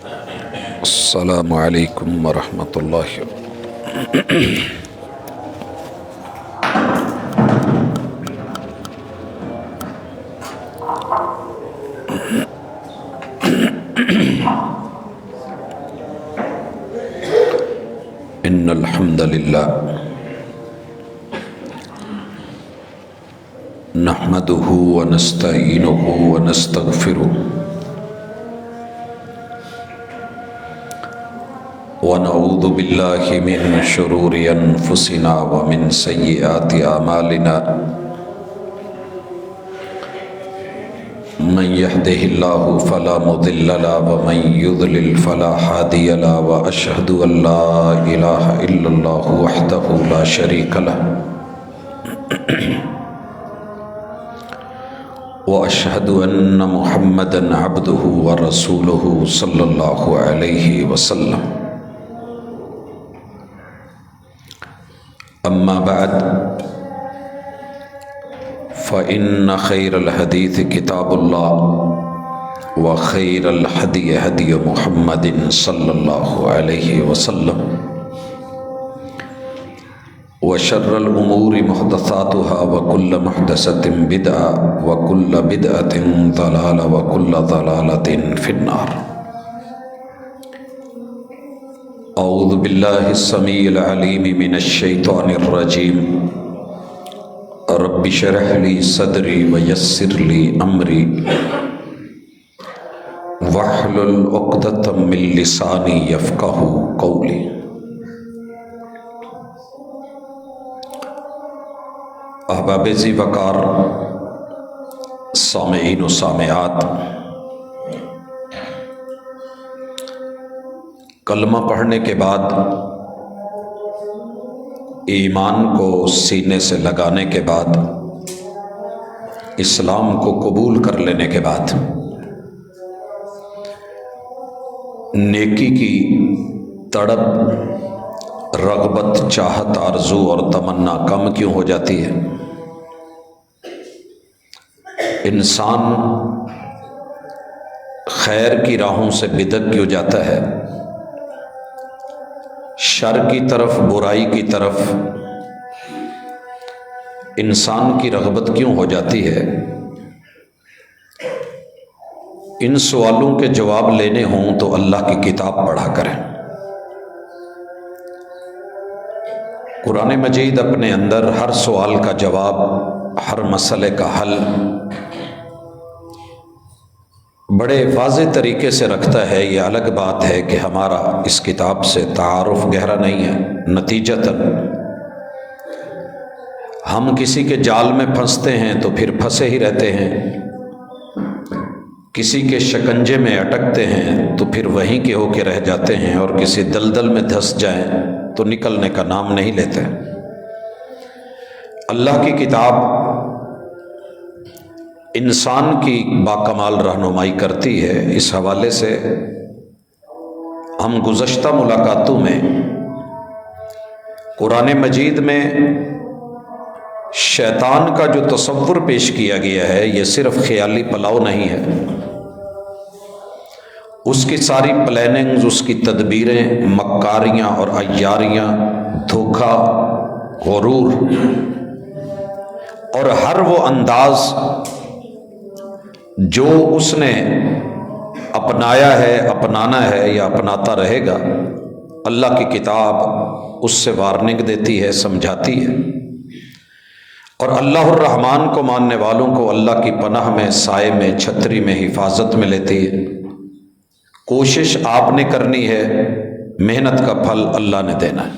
السلام علیکم ورحمۃ اللہ۔ ان الحمد للہ نحمده ونستعینه ونستغفره ونعوذ باللہ من شرور انفسنا ومن سیئات اعمالنا من يهده الله فلا مضل له ومن يضلل فلا هادي له واشهد ان لا اله الا الله وحده لا شريك له واشهد ان محمدا عبده ورسوله صلى الله عليه وسلم۔ اما بعد فإن خير الحديث كتاب الله وخير الهدي هدي محمد صلى الله عليه وسلم وشر الأمور محدثاتها وكل محدثة بدعة وكل بدعة ضلالة وكل ضلالة في النار۔ أعوذ بالله السميع العليم من الشيطان الرجيم۔ رب اشرح لي صدري ويسر لي امري واحلل عقدة من لساني يفقهوا قولي۔ احباب ذی وقار سامعین و سامعات، کلمہ پڑھنے کے بعد، ایمان کو سینے سے لگانے کے بعد، اسلام کو قبول کر لینے کے بعد، نیکی کی تڑپ، رغبت، چاہت، آرزو اور تمنا کم کیوں ہو جاتی ہے؟ انسان خیر کی راہوں سے بدک کیوں جاتا ہے؟ شر کی طرف، برائی کی طرف انسان کی رغبت کیوں ہو جاتی ہے؟ ان سوالوں کے جواب لینے ہوں تو اللہ کی کتاب پڑھا کریں۔ قرآن مجید اپنے اندر ہر سوال کا جواب، ہر مسئلے کا حل بڑے واضح طریقے سے رکھتا ہے۔ یہ الگ بات ہے کہ ہمارا اس کتاب سے تعارف گہرا نہیں ہے، نتیجتاً ہم کسی کے جال میں پھنستے ہیں تو پھر پھنسے ہی رہتے ہیں، کسی کے شکنجے میں اٹکتے ہیں تو پھر وہیں کے ہو کے رہ جاتے ہیں، اور کسی دلدل میں دھس جائیں تو نکلنے کا نام نہیں لیتے۔ اللہ کی کتاب انسان کی باکمال رہنمائی کرتی ہے۔ اس حوالے سے ہم گزشتہ ملاقاتوں میں قرآن مجید میں شیطان کا جو تصور پیش کیا گیا ہے، یہ صرف خیالی پلاؤ نہیں ہے۔ اس کی ساری پلاننگز، اس کی تدبیریں، مکاریاں اور عیاریاں، دھوکہ، غرور اور ہر وہ انداز جو اس نے اپنایا ہے، اپنانا ہے یا اپناتا رہے گا، اللہ کی کتاب اس سے وارننگ دیتی ہے، سمجھاتی ہے، اور اللہ الرحمن کو ماننے والوں کو اللہ کی پناہ میں، سائے میں، چھتری میں، حفاظت میں لیتی ہے۔ کوشش آپ نے کرنی ہے، محنت کا پھل اللہ نے دینا ہے۔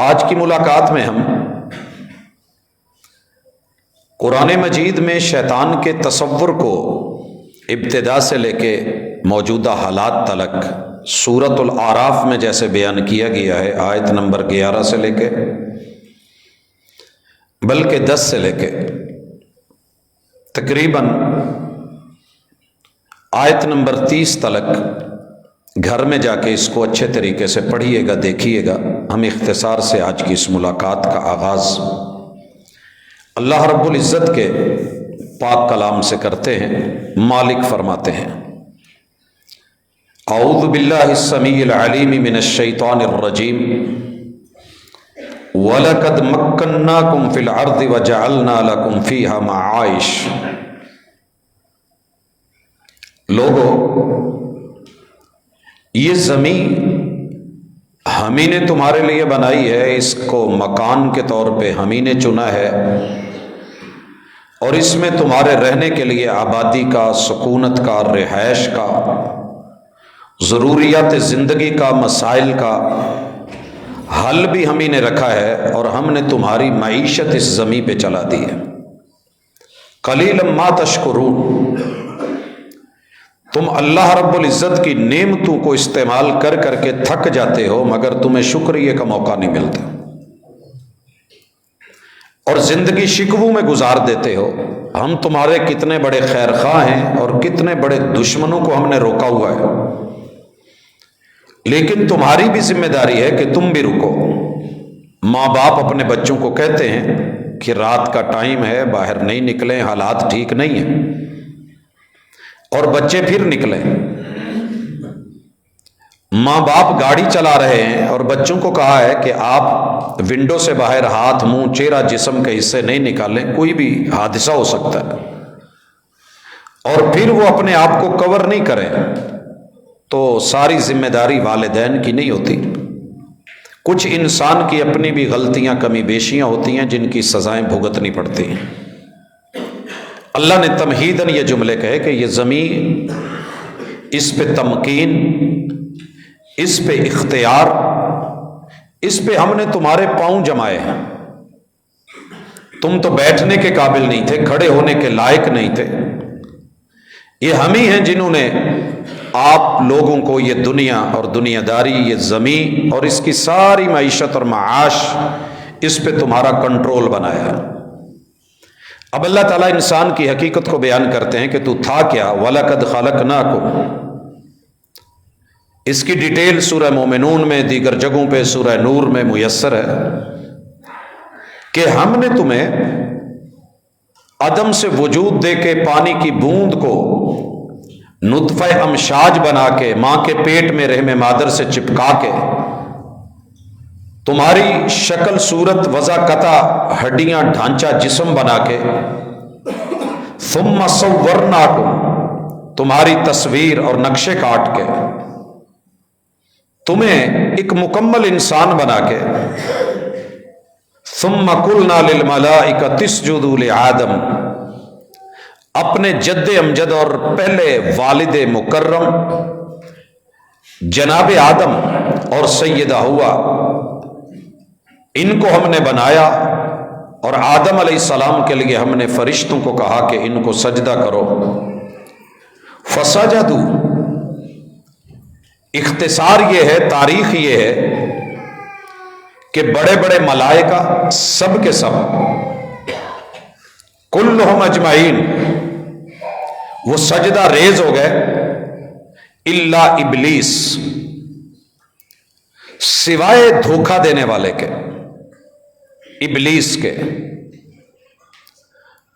آج کی ملاقات میں ہم قرآن مجید میں شیطان کے تصور کو ابتدا سے لے کے موجودہ حالات تلک سورۃ الاعراف میں جیسے بیان کیا گیا ہے، آیت نمبر 11 سے لے کے بلکہ 10 سے لے کے تقریباً آیت نمبر 30 تلک گھر میں جا کے اس کو اچھے طریقے سے پڑھیے گا، دیکھیے گا۔ ہم اختصار سے آج کی اس ملاقات کا آغاز اللہ رب العزت کے پاک کلام سے کرتے ہیں۔ مالک فرماتے ہیں، اعوذ باللہ السمیع العلیم من الشیطان الرجیم وَلَقَدْ مَكَّنَّاكُمْ فِي الْأَرْضِ وَجَعَلْنَا لَكُمْ فِيهَا مَعَائِشَ۔ لوگو، یہ زمین ہم ہی نے تمہارے لیے بنائی ہے، اس کو مکان کے طور پہ ہم ہی نے چنا ہے، اور اس میں تمہارے رہنے کے لیے آبادی کا، سکونت کا، رہائش کا، ضروریات زندگی کا، مسائل کا حل بھی ہم ہی نے رکھا ہے، اور ہم نے تمہاری معیشت اس زمین پہ چلا دی ہے۔ قلیلا ما تشکرون، تم اللہ رب العزت کی نعمتوں کو استعمال کر کر کے تھک جاتے ہو، مگر تمہیں شکریہ کا موقع نہیں ملتا، اور زندگی شکووں میں گزار دیتے ہو۔ ہم تمہارے کتنے بڑے خیر خواہ ہیں، اور کتنے بڑے دشمنوں کو ہم نے روکا ہوا ہے، لیکن تمہاری بھی ذمہ داری ہے کہ تم بھی رکو۔ ماں باپ اپنے بچوں کو کہتے ہیں کہ رات کا ٹائم ہے، باہر نہیں نکلیں، حالات ٹھیک نہیں ہیں، اور بچے پھر نکلیں۔ ماں باپ گاڑی چلا رہے ہیں اور بچوں کو کہا ہے کہ آپ ونڈو سے باہر ہاتھ، منہ، چہرہ، جسم کے حصے نہیں نکالیں، کوئی بھی حادثہ ہو سکتا ہے، اور پھر وہ اپنے آپ کو کور نہیں کریں، تو ساری ذمہ داری والدین کی نہیں ہوتی۔ کچھ انسان کی اپنی بھی غلطیاں، کمی بیشیاں ہوتی ہیں، جن کی سزائیں بھگتنی پڑتی ہیں۔ اللہ نے تمہیداً یہ جملے کہے کہ یہ زمین، اس پہ تمکین، اس پہ اختیار، اس پہ ہم نے تمہارے پاؤں جمائے ہیں۔ تم تو بیٹھنے کے قابل نہیں تھے، کھڑے ہونے کے لائق نہیں تھے، یہ ہم ہی ہیں جنہوں نے آپ لوگوں کو یہ دنیا اور دنیا داری، یہ زمین اور اس کی ساری معیشت اور معاش، اس پہ تمہارا کنٹرول بنایا۔ اب اللہ تعالیٰ انسان کی حقیقت کو بیان کرتے ہیں کہ تو تھا کیا۔ وَلَقَدْ خَلَقْنَاكُمْ، اس کی ڈیٹیل سورہ مومنون میں، دیگر جگہوں پہ سورہ نور میں میسر ہے کہ ہم نے تمہیں عدم سے وجود دے کے، پانی کی بوند کو نطفہ امشاج بنا کے، ماں کے پیٹ میں رحم مادر سے چپکا کے، تمہاری شکل، صورت، وضع، قطع، ہڈیاں، ڈھانچہ، جسم بنا کے، ثم صورناکم، تمہاری تصویر اور نقشے کاٹ کے، تمہیں ایک مکمل انسان بنا کے، ثم قلنا للملائکۃ اسجدوا لآدم، اپنے جد امجد اور پہلے والد مکرم جناب آدم اور سیدہ حوا، ان کو ہم نے بنایا، اور آدم علیہ السلام کے لیے ہم نے فرشتوں کو کہا کہ ان کو سجدہ کرو۔ فسجدوا، اختصار یہ ہے، تاریخ یہ ہے کہ بڑے بڑے ملائکہ سب کے سب، کلہم اجمعین، وہ سجدہ ریز ہو گئے، الا ابلیس، سوائے دھوکہ دینے والے کے، ابلیس کے۔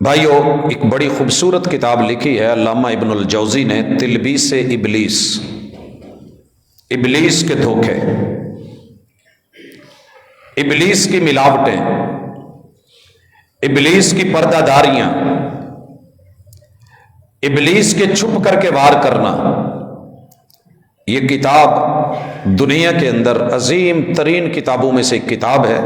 بھائیو، ایک بڑی خوبصورت کتاب لکھی ہے علامہ ابن الجوزی نے، تلبیس ابلیس، ابلیس کے دھوکے، ابلیس کی ملاوٹیں، ابلیس کی پردہ داریاں، ابلیس کے چھپ کر کے وار کرنا۔ یہ کتاب دنیا کے اندر عظیم ترین کتابوں میں سے ایک کتاب ہے،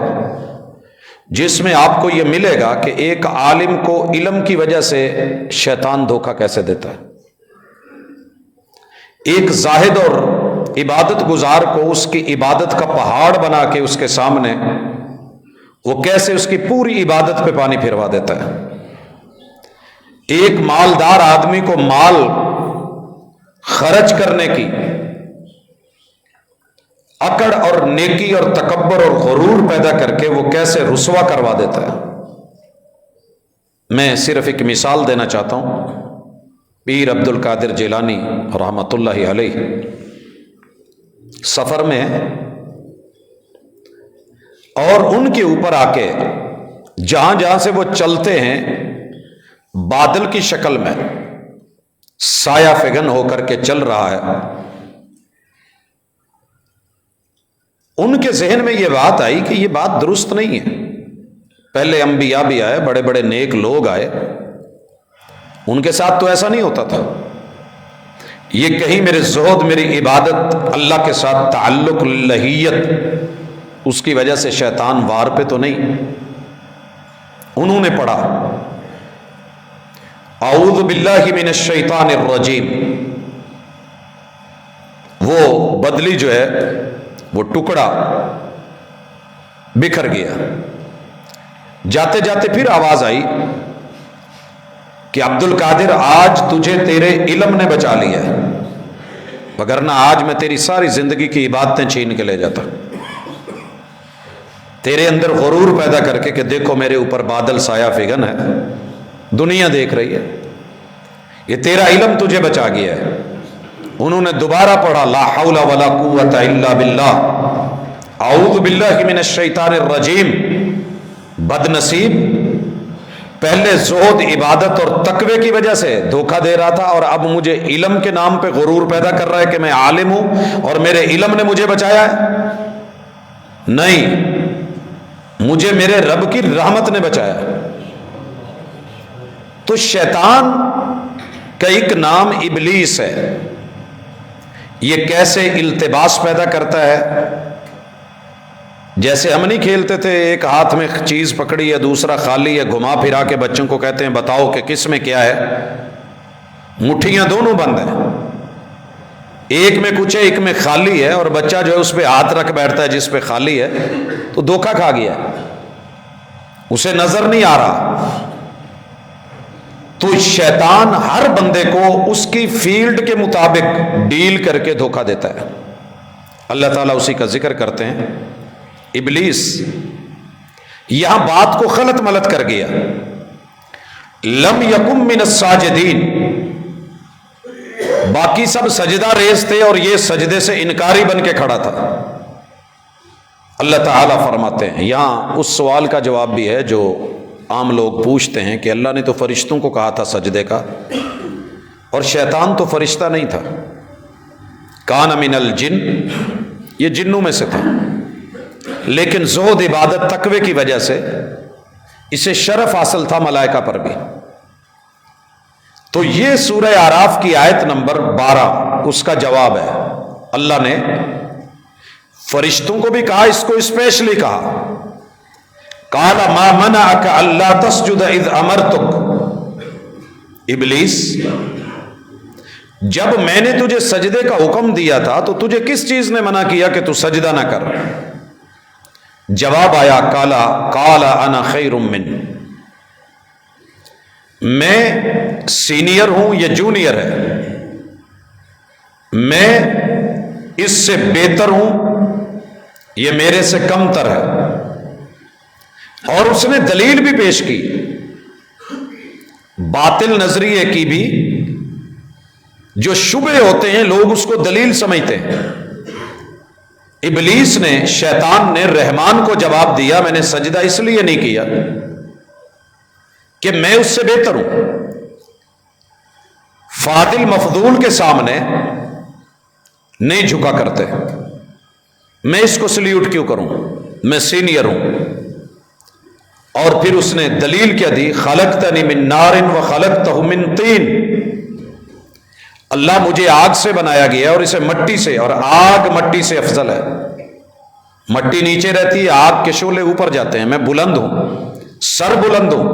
جس میں آپ کو یہ ملے گا کہ ایک عالم کو علم کی وجہ سے شیطان دھوکہ کیسے دیتا ہے، ایک زاہد اور عبادت گزار کو اس کی عبادت کا پہاڑ بنا کے اس کے سامنے وہ کیسے اس کی پوری عبادت پہ پانی پھروا دیتا ہے۔ ایک مالدار آدمی کو مال خرچ کرنے کی اکڑ اور نیکی اور تکبر اور غرور پیدا کر کے وہ کیسے رسوا کروا دیتا ہے۔ میں صرف ایک مثال دینا چاہتا ہوں۔ پیر عبد القادر جیلانی رحمۃ اللہ علیہ سفر میں، اور ان کے اوپر آ کے جہاں جہاں سے وہ چلتے ہیں، بادل کی شکل میں سایہ فگن ہو کر کے چل رہا ہے، ان کے ذہن میں یہ بات آئی کہ یہ بات درست نہیں ہے. پہلے انبیاء بھی آئے، بڑے بڑے نیک لوگ آئے، ان کے ساتھ تو ایسا نہیں ہوتا تھا. یہ کہیں میرے زہد، میری عبادت، اللہ کے ساتھ تعلق، لہیت، اس کی وجہ سے شیطان وار پہ تو نہیں. انہوں نے پڑھا اعوذ باللہ من الشیطان الرجیم. وہ بدلی جو ہے وہ ٹکڑا بکھر گیا. جاتے جاتے پھر آواز آئی کہ عبد القادر آج تجھے تیرے علم نے بچا لیا ہے، وگرنہ آج میں تیری ساری زندگی کی عبادتیں چھین کے لے جاتا. تیرے اندر غرور پیدا کر کے کہ دیکھو میرے اوپر بادل سایہ فگن ہے، دنیا دیکھ رہی ہے، یہ تیرا علم تجھے بچا گیا ہے. انہوں نے دوبارہ پڑھا لا حول ولا قوت الا باللہ، اعوذ باللہ من الشیطان الرجیم. بد نصیب، پہلے زہد، عبادت اور تقوی کی وجہ سے دھوکہ دے رہا تھا، اور اب مجھے علم کے نام پہ غرور پیدا کر رہا ہے کہ میں عالم ہوں اور میرے علم نے مجھے بچایا ہے. نہیں، مجھے میرے رب کی رحمت نے بچایا. تو شیطان کا ایک نام ابلیس ہے. یہ کیسے التباس پیدا کرتا ہے؟ جیسے ہم نہیں کھیلتے تھے، ایک ہاتھ میں چیز پکڑی ہے دوسرا خالی ہے، گھما پھرا کے بچوں کو کہتے ہیں بتاؤ کہ کس میں کیا ہے. مٹھیاں دونوں بند ہیں، ایک میں کچھ ہے ایک میں خالی ہے، اور بچہ جو ہے اس پہ ہاتھ رکھ بیٹھتا ہے جس پہ خالی ہے، تو دھوکہ کھا گیا، اسے نظر نہیں آ رہا. تو شیطان ہر بندے کو اس کی فیلڈ کے مطابق ڈیل کر کے دھوکہ دیتا ہے. اللہ تعالیٰ اسی کا ذکر کرتے ہیں. ابلیس یہاں بات کو غلط ملت کر گیا. لم یکم من الساجدین، باقی سب سجدہ ریز تھے اور یہ سجدے سے انکاری بن کے کھڑا تھا. اللہ تعالیٰ فرماتے ہیں، یہاں اس سوال کا جواب بھی ہے جو عام لوگ پوچھتے ہیں کہ اللہ نے تو فرشتوں کو کہا تھا سجدے کا، اور شیطان تو فرشتہ نہیں تھا. کان من الجن، یہ جنوں میں سے تھا، لیکن زہد، عبادت، تقوی کی وجہ سے اسے شرف حاصل تھا ملائکہ پر بھی. تو یہ سورہ اعراف کی آیت نمبر 12 اس کا جواب ہے. اللہ نے فرشتوں کو بھی کہا، اس کو اسپیشلی کہا قال ما منعك الا تسجد اذ امرتك. ابلیس، جب میں نے تجھے سجدے کا حکم دیا تھا تو تجھے کس چیز نے منع کیا کہ تو سجدہ نہ کر؟ جواب آیا قال انا خیر من، میں سینئر ہوں، یہ جونیئر ہے، میں اس سے بہتر ہوں، یہ میرے سے کم تر ہے. اور اس نے دلیل بھی پیش کی، باطل نظریے کی بھی. جو شبہ ہوتے ہیں لوگ اس کو دلیل سمجھتے ہیں. ابلیس نے، شیطان نے رحمان کو جواب دیا میں نے سجدہ اس لیے نہیں کیا کہ میں اس سے بہتر ہوں. فاضل مفضول کے سامنے نہیں جھکا کرتے، میں اس کو سلیوٹ کیوں کروں، میں سینئر ہوں. اور پھر اس نے دلیل کیا دی، خلقتنی من نار و خلقتہ من طین، اللہ مجھے آگ سے بنایا گیا اور اسے مٹی سے، اور آگ مٹی سے افضل ہے. مٹی نیچے رہتی ہے، آگ کے شعلے اوپر جاتے ہیں. میں بلند ہوں، سر بلند ہوں،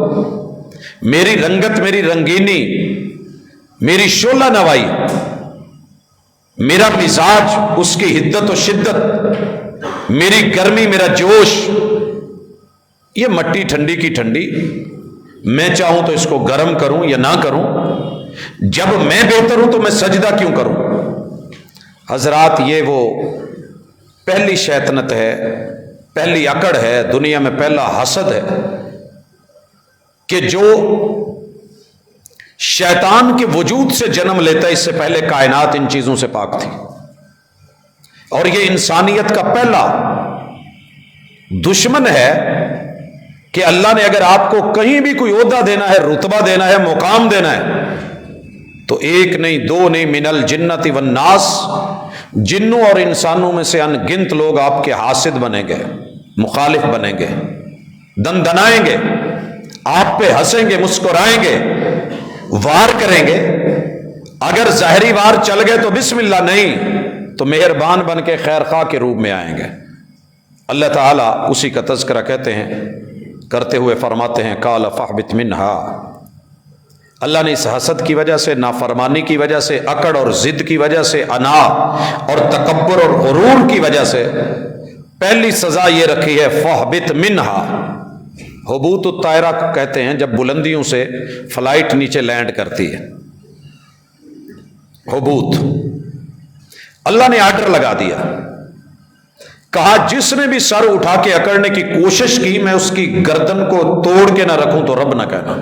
میری رنگت، میری رنگینی، میری شعلہ نوائی، میرا مزاج، اس کی حدت و شدت، میری گرمی، میرا جوش، یہ مٹی ٹھنڈی کی ٹھنڈی، میں چاہوں تو اس کو گرم کروں یا نہ کروں. جب میں بہتر ہوں تو میں سجدہ کیوں کروں؟ حضرات، یہ وہ پہلی شیطنت ہے، پہلی اکڑ ہے، دنیا میں پہلا حسد ہے کہ جو شیطان کے وجود سے جنم لیتا ہے. اس سے پہلے کائنات ان چیزوں سے پاک تھی، اور یہ انسانیت کا پہلا دشمن ہے کہ اللہ نے اگر آپ کو کہیں بھی کوئی عہدہ دینا ہے، رتبہ دینا ہے، مقام دینا ہے، تو ایک نہیں دو نہیں، من الجنت والناس، جنوں اور انسانوں میں سے ان گنت لوگ آپ کے حاسد بنیں گے، مخالف بنیں گے، دن دنائیں گے، آپ پہ ہنسیں گے، مسکرائیں گے، وار کریں گے۔ اگر ظاہری وار چل گئے تو بسم اللہ، نہیں تو مہربان بن کے خیر خواہ کے روپ میں آئیں گے۔ اللہ تعالیٰ اسی کا تذکرہ کہتے ہیں، کرتے ہوئے فرماتے ہیں قال فاہبط منہا، اللہ نے اس حسد کی وجہ سے، نافرمانی کی وجہ سے، اکڑ اور ضد کی وجہ سے، انا اور تکبر اور غرور کی وجہ سے پہلی سزا یہ رکھی ہے فاہبط منہا۔ حبوط الطائرہ کہتے ہیں جب بلندیوں سے فلائٹ نیچے لینڈ کرتی ہے، حبوط۔ اللہ نے آرڈر لگا دیا، کہا جس نے بھی سر اٹھا کے اکڑنے کی کوشش کی میں اس کی گردن کو توڑ کے نہ رکھوں تو رب نہ کہنا۔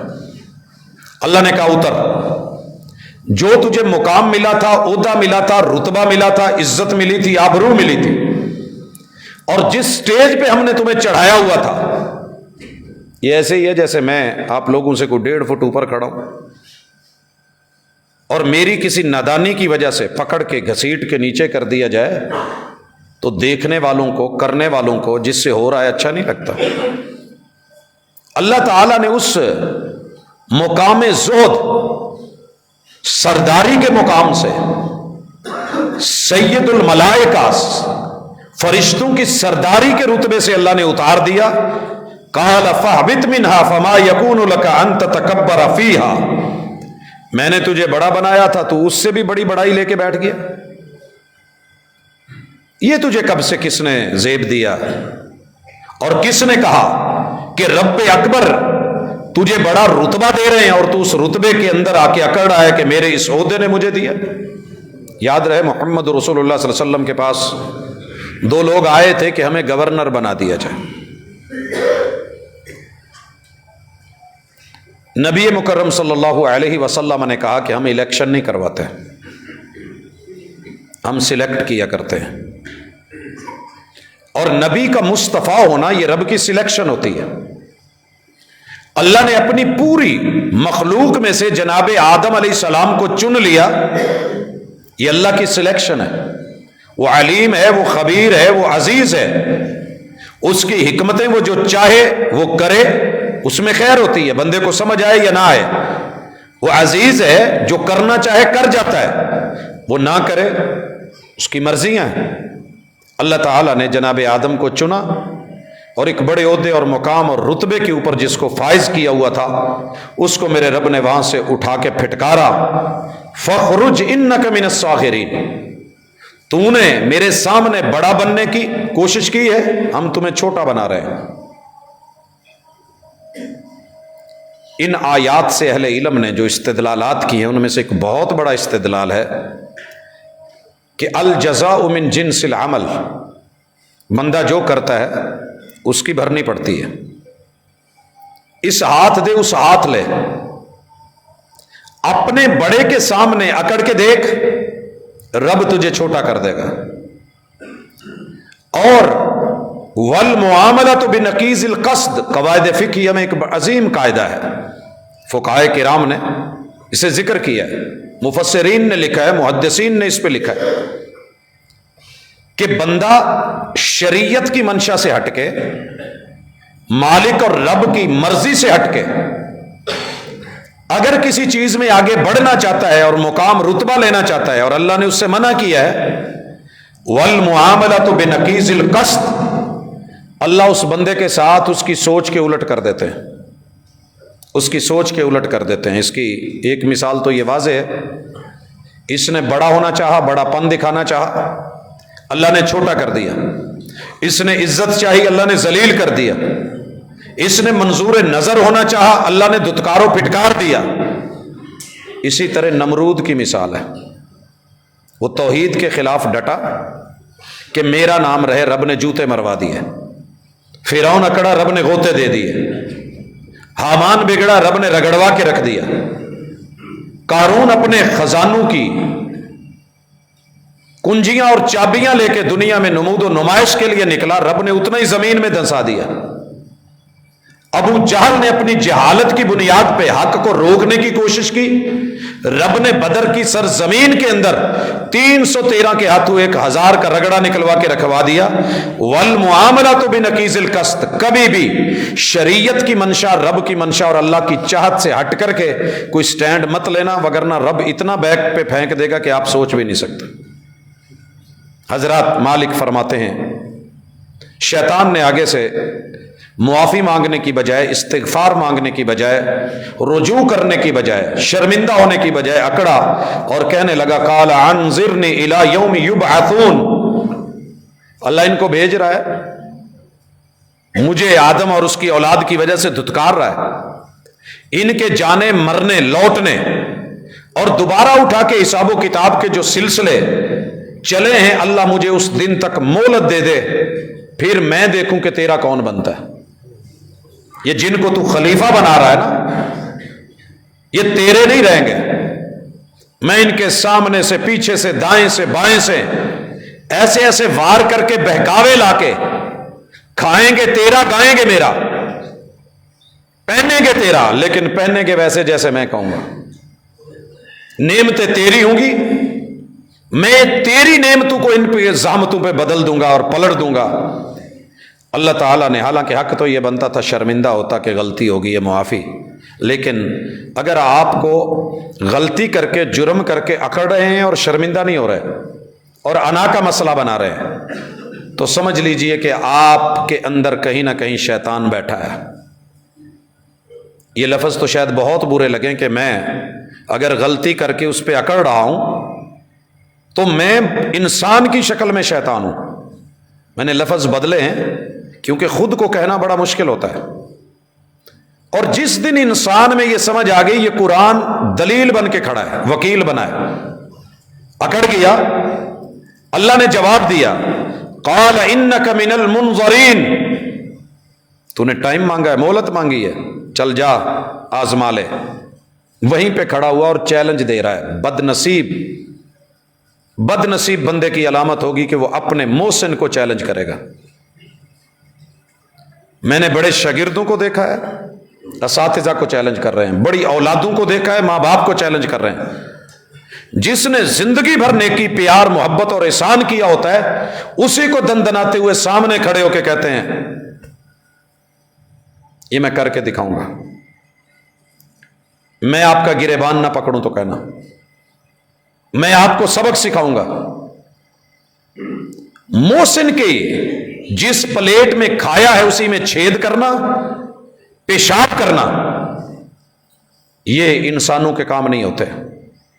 اللہ نے کہا اتر، جو تجھے مقام ملا تھا، عہدہ ملا تھا، رتبہ ملا تھا، عزت ملی تھی، آبرو ملی تھی، اور جس سٹیج پہ ہم نے تمہیں چڑھایا ہوا تھا، یہ ایسے ہی ہے جیسے میں آپ لوگوں سے کوئی 1.5 فٹ اوپر کھڑا ہوں اور میری کسی نادانی کی وجہ سے پکڑ کے گھسیٹ کے نیچے کر دیا جائے تو دیکھنے والوں کو، کرنے والوں کو، جس سے ہو رہا ہے اچھا نہیں لگتا۔ اللہ تعالیٰ نے اس مقام زہد، سرداری کے مقام سے، سید الملائکہ، فرشتوں کی سرداری کے رتبے سے اللہ نے اتار دیا۔ قال فاہبط منہا فما یکون لک ان تتکبر فیہا، میں نے تجھے بڑا بنایا تھا، تو اس سے بھی بڑی بڑائی لے کے بیٹھ گیا۔ یہ تجھے کب سے کس نے زیب دیا، اور کس نے کہا کہ رب اکبر تجھے بڑا رتبہ دے رہے ہیں اور تو اس رتبے کے اندر آ کے اکڑ رہا ہے کہ میرے اس عہدے نے مجھے دیا۔ یاد رہے محمد رسول اللہ صلی اللہ علیہ وسلم کے پاس 2 لوگ آئے تھے کہ ہمیں گورنر بنا دیا جائے۔ نبی مکرم صلی اللہ علیہ وسلم نے کہا کہ ہم الیکشن نہیں کرواتے، ہم سلیکٹ کیا کرتے ہیں، اور نبی کا مصطفیٰ ہونا یہ رب کی سلیکشن ہوتی ہے۔ اللہ نے اپنی پوری مخلوق میں سے جناب آدم علیہ السلام کو چن لیا، یہ اللہ کی سلیکشن ہے۔ وہ علیم ہے، وہ خبیر ہے، وہ عزیز ہے، اس کی حکمتیں وہ جو چاہے وہ کرے، اس میں خیر ہوتی ہے، بندے کو سمجھ آئے یا نہ آئے۔ وہ عزیز ہے، جو کرنا چاہے کر جاتا ہے، وہ نہ کرے اس کی مرضیاں ہیں۔ اللہ تعالیٰ نے جناب آدم کو چنا اور ایک بڑے عہدے اور مقام اور رتبے کے اوپر جس کو فائز کیا ہوا تھا، اس کو میرے رب نے وہاں سے اٹھا کے پھٹکارا۔ فَخْرُجْ إِنَّكَ مِنَ الصَّاغِرِينَ، تو نے میرے سامنے بڑا بننے کی کوشش کی ہے، ہم تمہیں چھوٹا بنا رہے ہیں۔ ان آیات سے اہل علم نے جو استدلالات کی ہیں ان میں سے ایک بہت بڑا استدلال ہے کہ الجزاء من جنس العمل، بندہ جو کرتا ہے اس کی بھرنی پڑتی ہے۔ اس ہاتھ دے اس ہاتھ لے، اپنے بڑے کے سامنے اکڑ کے دیکھ، رب تجھے چھوٹا کر دے گا۔ اور والمعاملۃ بنقیض القصد، قواعد فقہیہ میں ایک عظیم قاعدہ ہے، فقہائے کرام نے اسے ذکر کیا ہے، مفسرین نے لکھا ہے، محدثین نے اس پہ لکھا ہے کہ بندہ شریعت کی منشا سے ہٹ کے، مالک اور رب کی مرضی سے ہٹ کے اگر کسی چیز میں آگے بڑھنا چاہتا ہے اور مقام رتبہ لینا چاہتا ہے اور اللہ نے اس سے منع کیا ہے، والمعاملۃ بنقیض القصد، اللہ اس بندے کے ساتھ اس کی سوچ کے الٹ کر دیتے ہیں، اس کی سوچ کے الٹ کر دیتے ہیں۔ اس کی ایک مثال تو یہ واضح ہے، اس نے بڑا ہونا چاہا، بڑا پن دکھانا چاہا، اللہ نے چھوٹا کر دیا۔ اس نے عزت چاہی، اللہ نے ذلیل کر دیا۔ اس نے منظور نظر ہونا چاہا، اللہ نے دھتکارو پھٹکار دیا۔ اسی طرح نمرود کی مثال ہے، وہ توحید کے خلاف ڈٹا کہ میرا نام رہے، رب نے جوتے مروا دیے۔ فرعون اکڑا، رب نے غوطے دے دیے۔ حامان بگڑا، رب نے رگڑوا کے رکھ دیا۔ قارون اپنے خزانوں کی کنجیاں اور چابیاں لے کے دنیا میں نمود و نمائش کے لیے نکلا، رب نے اتنا ہی زمین میں دھنسا دیا۔ ابو جہل نے اپنی جہالت کی بنیاد پہ حق کو روکنے کی کوشش کی، رب نے بدر کی سرزمین کے اندر 313 کے ہاتھوں 1000 کا رگڑا نکلوا کے رکھوا دیا۔ والمعاملۃ بنقیض القصد، کبھی بھی شریعت کی منشا، رب کی منشا اور اللہ کی چاہت سے ہٹ کر کے کوئی سٹینڈ مت لینا، وگرنہ رب اتنا بیک پہ پھینک دے گا کہ آپ سوچ بھی نہیں سکتے۔ حضرات مالک فرماتے ہیں شیطان نے آگے سے معافی مانگنے کی بجائے، استغفار مانگنے کی بجائے، رجوع کرنے کی بجائے، شرمندہ ہونے کی بجائے اکڑا اور کہنے لگا قال انظرنی الی یوم یبعثون، اللہ ان کو بھیج رہا ہے، مجھے آدم اور اس کی اولاد کی وجہ سے دھتکار رہا ہے، ان کے جانے مرنے لوٹنے اور دوبارہ اٹھا کے حساب و کتاب کے جو سلسلے چلے ہیں، اللہ مجھے اس دن تک مہلت دے دے، پھر میں دیکھوں کہ تیرا کون بنتا ہے۔ یہ جن کو تو خلیفہ بنا رہا ہے نا، یہ تیرے نہیں رہیں گے، میں ان کے سامنے سے، پیچھے سے، دائیں سے، بائیں سے ایسے ایسے وار کر کے بہکاوے لا کے کھائیں گے تیرا، گائیں گے میرا، پہنیں گے تیرا، لیکن پہنیں گے ویسے جیسے میں کہوں گا، نعمتیں تیری ہوں گی، میں تیری نعمتوں کو ان پہ زحمتوں پہ بدل دوں گا اور پلٹ دوں گا۔ اللہ تعالیٰ نے، حالانکہ حق تو یہ بنتا تھا شرمندہ ہوتا کہ غلطی ہوگی، یہ معافی، لیکن اگر آپ کو غلطی کر کے، جرم کر کے اکڑ رہے ہیں اور شرمندہ نہیں ہو رہے اور انا کا مسئلہ بنا رہے ہیں، تو سمجھ لیجئے کہ آپ کے اندر کہیں نہ کہیں شیطان بیٹھا ہے۔ یہ لفظ تو شاید بہت برے لگیں کہ میں اگر غلطی کر کے اس پہ اکڑ رہا ہوں تو میں انسان کی شکل میں شیطان ہوں۔ میں نے لفظ بدلے ہیں کیونکہ خود کو کہنا بڑا مشکل ہوتا ہے، اور جس دن انسان میں یہ سمجھ آ گئی، یہ قرآن دلیل بن کے کھڑا ہے، وکیل بنا ہے، اکڑ گیا، اللہ نے جواب دیا قال انک من المنظرین، تو نے ٹائم مانگا ہے، مہلت مانگی ہے، چل جا آزما لے، وہیں پہ کھڑا ہوا اور چیلنج دے رہا ہے۔ بد نصیب بندے کی علامت ہوگی کہ وہ اپنے محسن کو چیلنج کرے گا۔ میں نے بڑے شاگردوں کو دیکھا ہے اساتذہ کو چیلنج کر رہے ہیں، بڑی اولادوں کو دیکھا ہے ماں باپ کو چیلنج کر رہے ہیں۔ جس نے زندگی بھر نیکی، پیار، محبت اور احسان کیا ہوتا ہے، اسی کو دندناتے ہوئے سامنے کھڑے ہو کے کہتے ہیں یہ میں کر کے دکھاؤں گا، میں آپ کا گریبان نہ پکڑوں تو کہنا، میں آپ کو سبق سکھاؤں گا۔ محسن کی جس پلیٹ میں کھایا ہے اسی میں چھید کرنا، پیشاب کرنا، یہ انسانوں کے کام نہیں ہوتے،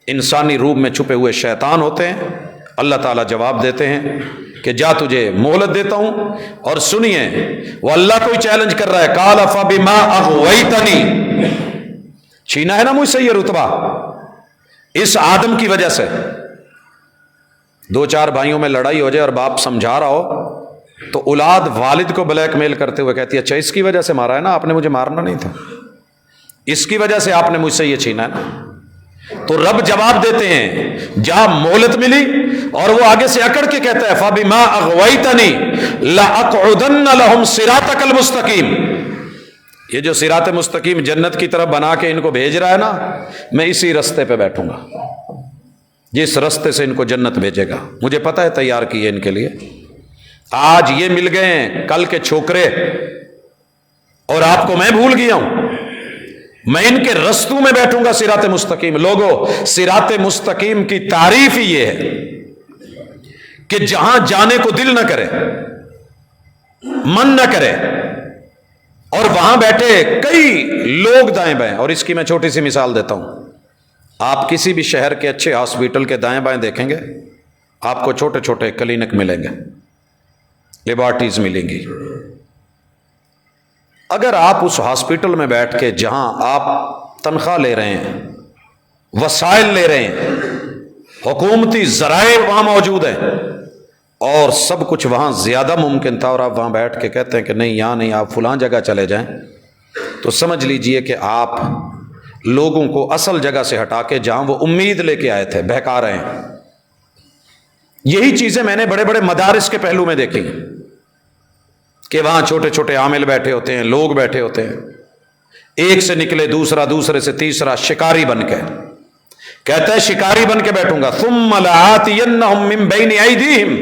انسانی روپ میں چھپے ہوئے شیطان ہوتے ہیں۔ اللہ تعالیٰ جواب دیتے ہیں کہ جا تجھے مہلت دیتا ہوں، اور سنیے وہ اللہ کو ہی چیلنج کر رہا ہے، قال فبما اغویتنی، چھینا ہے نا مجھ سے یہ رتبہ اس آدم کی وجہ سے۔ دو چار بھائیوں میں لڑائی ہو جائے اور باپ سمجھا رہا ہو تو اولاد والد کو بلیک میل کرتے ہوئے کہتی ہے اچھا اس کی وجہ سے مارا ہے نا، آپ نے مجھے مارنا نہیں تھا، اس کی وجہ سے آپ نے مجھ سے یہ چھینا ہے نا۔ تو رب جواب دیتے ہیں جا مہلت ملی، اور وہ آگے سے اکڑ کے کہتا ہے فبما اغویتنی لاقعدن لهم صراطک المستقیم، یہ جو صراط مستقیم جنت کی طرف بنا کے ان کو بھیج رہا ہے نا، میں اسی رستے پہ بیٹھوں گا، جس رستے سے ان کو جنت بھیجے گا، مجھے پتہ ہے تیار کیے ان کے لیے۔ آج یہ مل گئے ہیں کل کے چھوکرے، اور آپ کو میں بھول گیا ہوں، میں ان کے رستوں میں بیٹھوں گا صراط مستقیم۔ لوگوں، صراط مستقیم کی تعریف ہی یہ ہے کہ جہاں جانے کو دل نہ کرے، من نہ کرے، اور وہاں بیٹھے کئی لوگ دائیں بائیں، اور اس کی میں چھوٹی سی مثال دیتا ہوں۔ آپ کسی بھی شہر کے اچھے ہاسپٹل کے دائیں بائیں دیکھیں گے، آپ کو چھوٹے چھوٹے کلینک ملیں گے، لیبارٹریز ملیں گی۔ اگر آپ اس ہاسپٹل میں بیٹھ کے جہاں آپ تنخواہ لے رہے ہیں، وسائل لے رہے ہیں، حکومتی ذرائع وہاں موجود ہیں، اور سب کچھ وہاں زیادہ ممکن تھا، اور آپ وہاں بیٹھ کے کہتے ہیں کہ نہیں یہاں نہیں، آپ فلاں جگہ چلے جائیں، تو سمجھ لیجئے کہ آپ لوگوں کو اصل جگہ سے ہٹا کے جہاں وہ امید لے کے آئے تھے بہکا رہے ہیں۔ یہی چیزیں میں نے بڑے بڑے مدارس کے پہلو میں دیکھی، کہ وہاں چھوٹے چھوٹے عامل بیٹھے ہوتے ہیں، لوگ بیٹھے ہوتے ہیں، ایک سے نکلے دوسرا، دوسرے سے تیسرا، شکاری بن کے، کہتا ہے شکاری بن کے بیٹھوں گا، ثم لآتینہم من بین ایدیہم،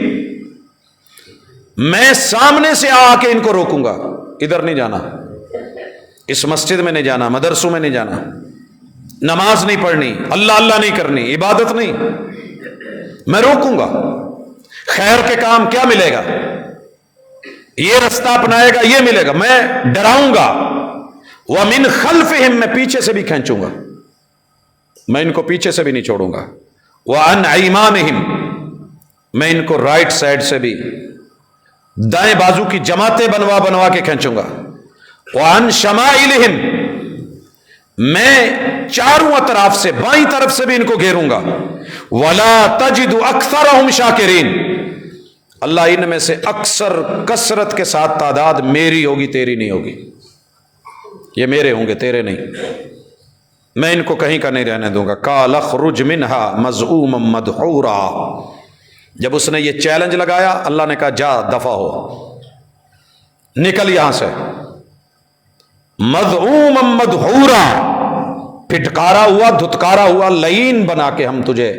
میں سامنے سے آ کے ان کو روکوں گا، ادھر نہیں جانا، اس مسجد میں نہیں جانا، مدرسوں میں نہیں جانا، نماز نہیں پڑھنی، اللہ اللہ نہیں کرنی، عبادت نہیں، میں روکوں گا۔ خیر کے کام کیا ملے گا؟ یہ رستہ اپنائے گا یہ ملے گا، میں ڈراؤں گا۔ وَمِنْ خَلْفِهِمْ، میں پیچھے سے بھی کھینچوں گا، میں ان کو پیچھے سے بھی نہیں چھوڑوں گا۔ وَعَنْ أَيْمَانِهِمْ، میں ان کو رائٹ سائڈ سے بھی، دائیں بازو کی جماعتیں بنوا بنوا کے کھینچوں گا۔ وَعَنْ شَمَائِلِهِمْ، میں چاروں اطراف سے، بائیں طرف سے بھی ان کو گھیروں گا۔ وَلَا تَجِدُ أَكْثَرَهُمْ شَاكِرِينَ، اللہ ان میں سے اکثر کثرت کے ساتھ تعداد میری ہوگی، تیری نہیں ہوگی، یہ میرے ہوں گے، تیرے نہیں، میں ان کو کہیں کا نہیں رہنے دوں گا۔ قَالَ اخْرُجْ مِنْهَا مَذْعُومًا مَدْحُورًا، جب اس نے یہ چیلنج لگایا، اللہ نے کہا جا دفع ہو، نکل یہاں سے۔ مَذْعُومًا مَدْحُورًا، پھٹکارا ہوا، دھتکارا ہوا، لعین بنا کے ہم تجھے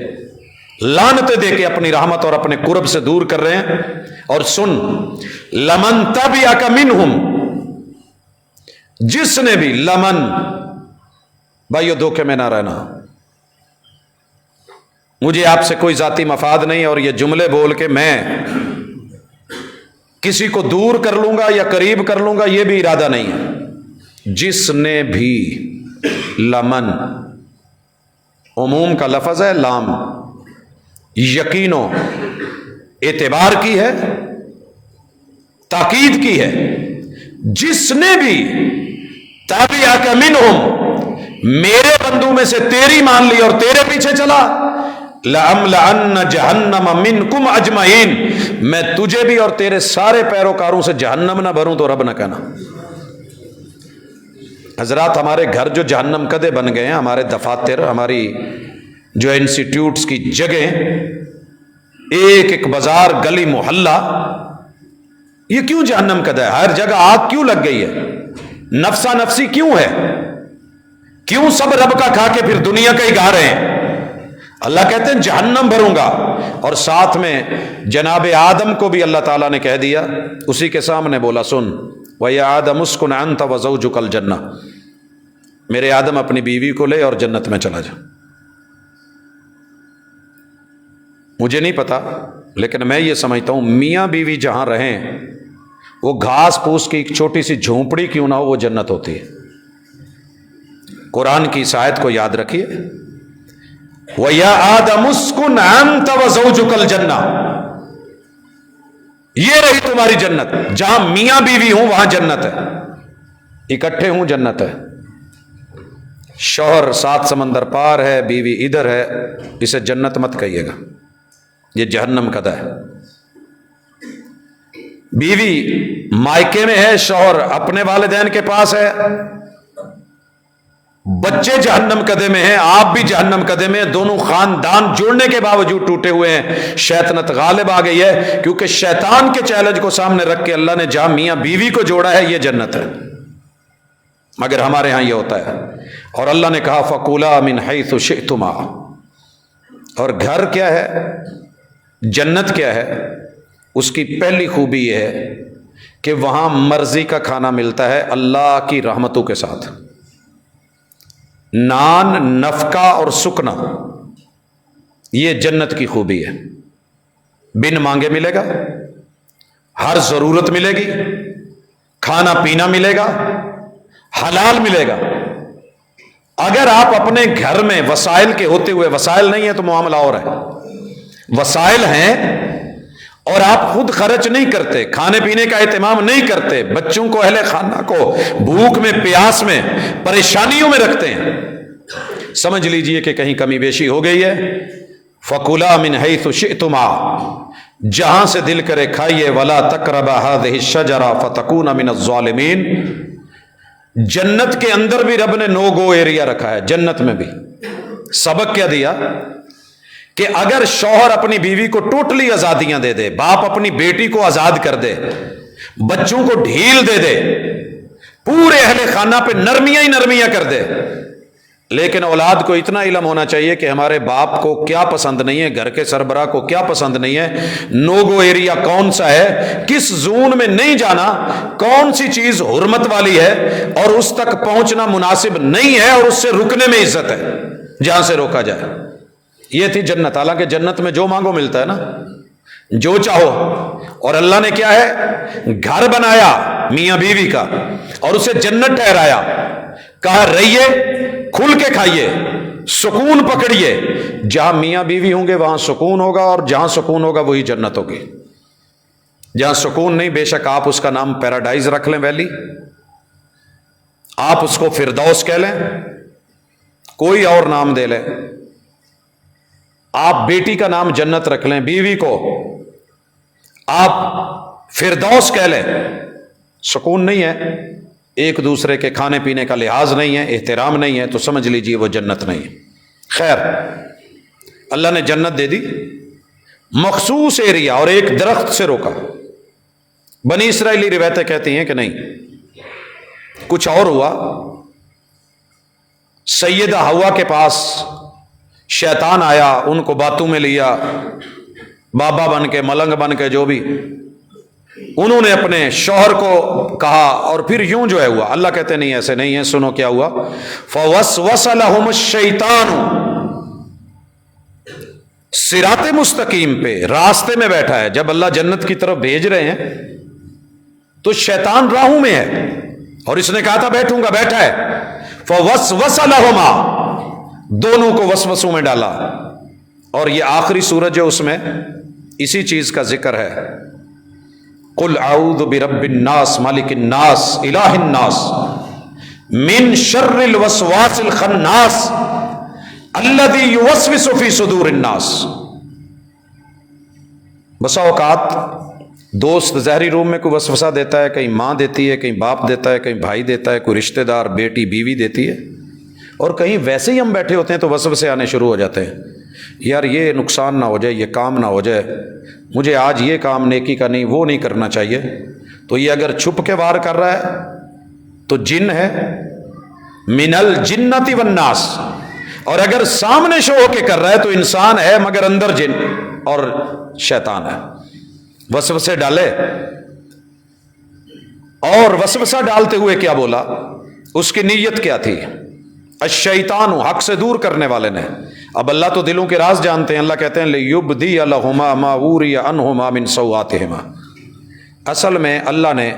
لعنتیں دے کے اپنی رحمت اور اپنے قرب سے دور کر رہے ہیں۔ اور سن، لمن تبعک منہم، جس نے بھی، لمن بھائیو دھوکے میں نہ رہنا، مجھے آپ سے کوئی ذاتی مفاد نہیں، اور یہ جملے بول کے میں کسی کو دور کر لوں گا یا قریب کر لوں گا، یہ بھی ارادہ نہیں ہے۔ جس نے بھی، لمن عموم کا لفظ ہے، لام یقینو اعتبار کی ہے، تاکید کی ہے، جس نے بھی تابعک منہم، میرے بندوں میں سے تیری مان لی اور تیرے پیچھے چلا، لَأَمْلَأَنَّ جَهَنَّمَ مِنْكُمْ أَجْمَعِينَ، میں تجھے بھی اور تیرے سارے پیروکاروں سے جہنم نہ بھروں تو رب نہ کہنا۔ حضرات، ہمارے گھر جو جہنم کدے بن گئے ہیں، ہمارے دفاتر، ہماری جو انسٹیٹیوٹس کی جگہیں، ایک ایک بازار، گلی، محلہ، یہ کیوں جہنم کدہ ہے؟ ہر جگہ آگ کیوں لگ گئی ہے؟ نفسا نفسی کیوں ہے؟ کیوں سب رب کا کھا کے پھر دنیا کا ہی گا رہے ہیں؟ اللہ کہتے ہیں جہنم بھروں گا، اور ساتھ میں جناب آدم کو بھی اللہ تعالیٰ نے کہہ دیا، اسی کے سامنے بولا، سن وَيَا آدَمُ اسْكُنْ أَنْتَ وَزَوْجُكَ الْجَنَّةَ، میرے آدم اپنی بیوی کو لے اور جنت میں چلا جا۔ مجھے نہیں پتا، لیکن میں یہ سمجھتا ہوں میاں بیوی جہاں رہیں، وہ گھاس پھوس کی ایک چھوٹی سی جھونپڑی کیوں نہ ہو، وہ جنت ہوتی ہے۔ قرآن کی اس آیت کو یاد رکھیے، وَيَا آدَمُ اسْكُنْ أَنْتَ وَزَوْجُكَ الْجَنَّةَ، یہ رہی تمہاری جنت، جہاں میاں بیوی ہوں وہاں جنت ہے، اکٹھے ہوں جنت ہے۔ شوہر 7 سمندر پار ہے، بیوی ادھر ہے، اسے جنت مت کہیے گا، یہ جہنم کدہ ہے۔ بیوی مائکے میں ہے، شوہر اپنے والدین کے پاس ہے، بچے جہنم کدے میں ہیں، آپ بھی جہنم کدے میں ہیں، دونوں خاندان جوڑنے کے باوجود ٹوٹے ہوئے ہیں۔ شیطنت غالب آ گئی ہے، کیونکہ شیطان کے چیلنج کو سامنے رکھ کے اللہ نے جہاں میاں بیوی کو جوڑا ہے، یہ جنت ہے، مگر ہمارے ہاں یہ ہوتا ہے۔ اور اللہ نے کہا فَكُلَا مِنْ حَيْثُ شِئْتُمَا، اور گھر کیا ہے، جنت کیا ہے، اس کی پہلی خوبی یہ ہے کہ وہاں مرضی کا کھانا ملتا ہے اللہ کی رحمتوں کے ساتھ، نان، نفقہ اور سکنا، یہ جنت کی خوبی ہے۔ بن مانگے ملے گا، ہر ضرورت ملے گی، کھانا پینا ملے گا، حلال ملے گا۔ اگر آپ اپنے گھر میں وسائل کے ہوتے ہوئے، وسائل نہیں ہے تو معاملہ اور ہے، وسائل ہیں اور آپ خود خرچ نہیں کرتے، کھانے پینے کا اہتمام نہیں کرتے، بچوں کو، اہل خانہ کو بھوک میں، پیاس میں، پریشانیوں میں رکھتے ہیں، سمجھ لیجئے کہ کہیں کمی بیشی ہو گئی ہے۔ فَكُلَا مِنْ حَيْثُ شِئْتُمَا، جہاں سے دل کرے کھائیے، وَلَا تَقْرَبَا هَذِهِ الشَّجَرَةَ فَتَكُونَ مِنَ الظَّالِمِينَ۔ جنت کے اندر بھی رب نے نو گو ایریا رکھا ہے، جنت میں بھی۔ سبق کیا دیا کہ اگر شوہر اپنی بیوی کو ٹوٹلی آزادیاں دے دے، باپ اپنی بیٹی کو آزاد کر دے، بچوں کو ڈھیل دے دے، پورے اہل خانہ پہ نرمیاں ہی نرمیاں کر دے، لیکن اولاد کو اتنا علم ہونا چاہیے کہ ہمارے باپ کو کیا پسند نہیں ہے، گھر کے سربراہ کو کیا پسند نہیں ہے، نوگو ایریا کون سا ہے، کس زون میں نہیں جانا، کون سی چیز حرمت والی ہے اور اس تک پہنچنا مناسب نہیں ہے اور اس سے رکنے میں عزت ہے جہاں سے روکا جائے۔ یہ تھی جنت۔ حالانکہ جنت میں جو مانگو ملتا ہے نا، جو چاہو، اور اللہ نے کیا ہے، گھر بنایا میاں بیوی کا اور اسے جنت ٹھہرایا، کہا رہیے، کھل کے کھائیے، سکون پکڑیے، جہاں میاں بیوی ہوں گے وہاں سکون ہوگا، اور جہاں سکون ہوگا وہی جنت ہوگی۔ جہاں سکون نہیں، بے شک آپ اس کا نام پیراڈائز رکھ لیں، ویلی، آپ اس کو فردوس کہہ لیں، کوئی اور نام دے لیں، آپ بیٹی کا نام جنت رکھ لیں، بیوی کو آپ فردوس کہہ لیں، سکون نہیں ہے، ایک دوسرے کے کھانے پینے کا لحاظ نہیں ہے، احترام نہیں ہے، تو سمجھ لیجئے وہ جنت نہیں ہے۔ خیر، اللہ نے جنت دے دی، مخصوص ایریا اور ایک درخت سے روکا۔ بنی اسرائیلی روایتیں کہتی ہیں کہ نہیں، کچھ اور ہوا۔ سیدہ حوا کے پاس شیطان آیا، ان کو باتوں میں لیا، بابا بن کے، ملنگ بن کے، جو بھی، انہوں نے اپنے شوہر کو کہا، اور پھر یوں جو ہے ہوا۔ اللہ کہتے نہیں ایسے نہیں ہے، سنو کیا ہوا، فَوَسْوَسَ لَهُمُ الشَّيْطَانُ، صراط مستقیم پہ، راستے میں بیٹھا ہے۔ جب اللہ جنت کی طرف بھیج رہے ہیں تو شیطان راہوں میں ہے، اور اس نے کہا تھا بیٹھوں گا، بیٹھا ہے۔ فَوَسْوَسَ لَهُمَا، دونوں کو وسوسوں میں ڈالا۔ اور یہ آخری سورج جو اس میں اسی چیز کا ذکر ہے، قل اعوذ برب الناس مالک الناس الہ الناس من شر الوسواس الخناس الذی یوسوس فی صدور الناس۔ بسا اوقات دوست ظاہری روم میں کوئی وسوسہ دیتا ہے، کہیں ماں دیتی ہے، کہیں باپ دیتا ہے، کہیں بھائی دیتا ہے، کوئی رشتہ دار، بیٹی، بیوی دیتی ہے، اور کہیں ویسے ہی ہم بیٹھے ہوتے ہیں تو وسوسے آنے شروع ہو جاتے ہیں، یار یہ نقصان نہ ہو جائے، یہ کام نہ ہو جائے، مجھے آج یہ کام نیکی کا نہیں، وہ نہیں کرنا چاہیے۔ تو یہ اگر چھپ کے وار کر رہا ہے تو جن ہے، من الجنت والناس، اور اگر سامنے شو ہو کے کر رہا ہے تو انسان ہے مگر اندر جن اور شیطان ہے۔ وسوسے ڈالے، اور وسوسہ ڈالتے ہوئے کیا بولا، اس کی نیت کیا تھی، الشیطان، حق سے دور کرنے والے نے۔ اب اللہ تو دلوں کے راز جانتے ہیں، اللہ کہتے ہیں لِيُبْدِيَ لَهُمَا مَا وُورِيَ عَنْهُمَا مِنْ سَوْآتِهِمَا۔ اصل میں اللہ نے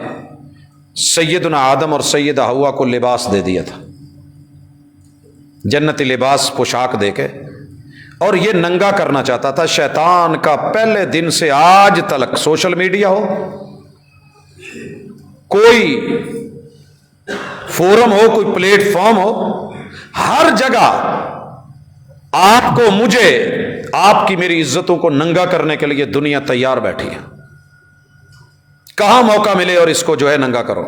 سیدنا آدم اور سیدہ حوا کو لباس دے دیا تھا، جنتی لباس، پوشاک دے کے، اور یہ ننگا کرنا چاہتا تھا۔ شیطان کا پہلے دن سے آج تلک، سوشل میڈیا ہو، کوئی فورم ہو، کوئی پلیٹ فارم ہو، ہر جگہ آپ کو، مجھے، آپ کی، میری عزتوں کو ننگا کرنے کے لیے دنیا تیار بیٹھی ہے، کہاں موقع ملے اور اس کو جو ہے ننگا کرو۔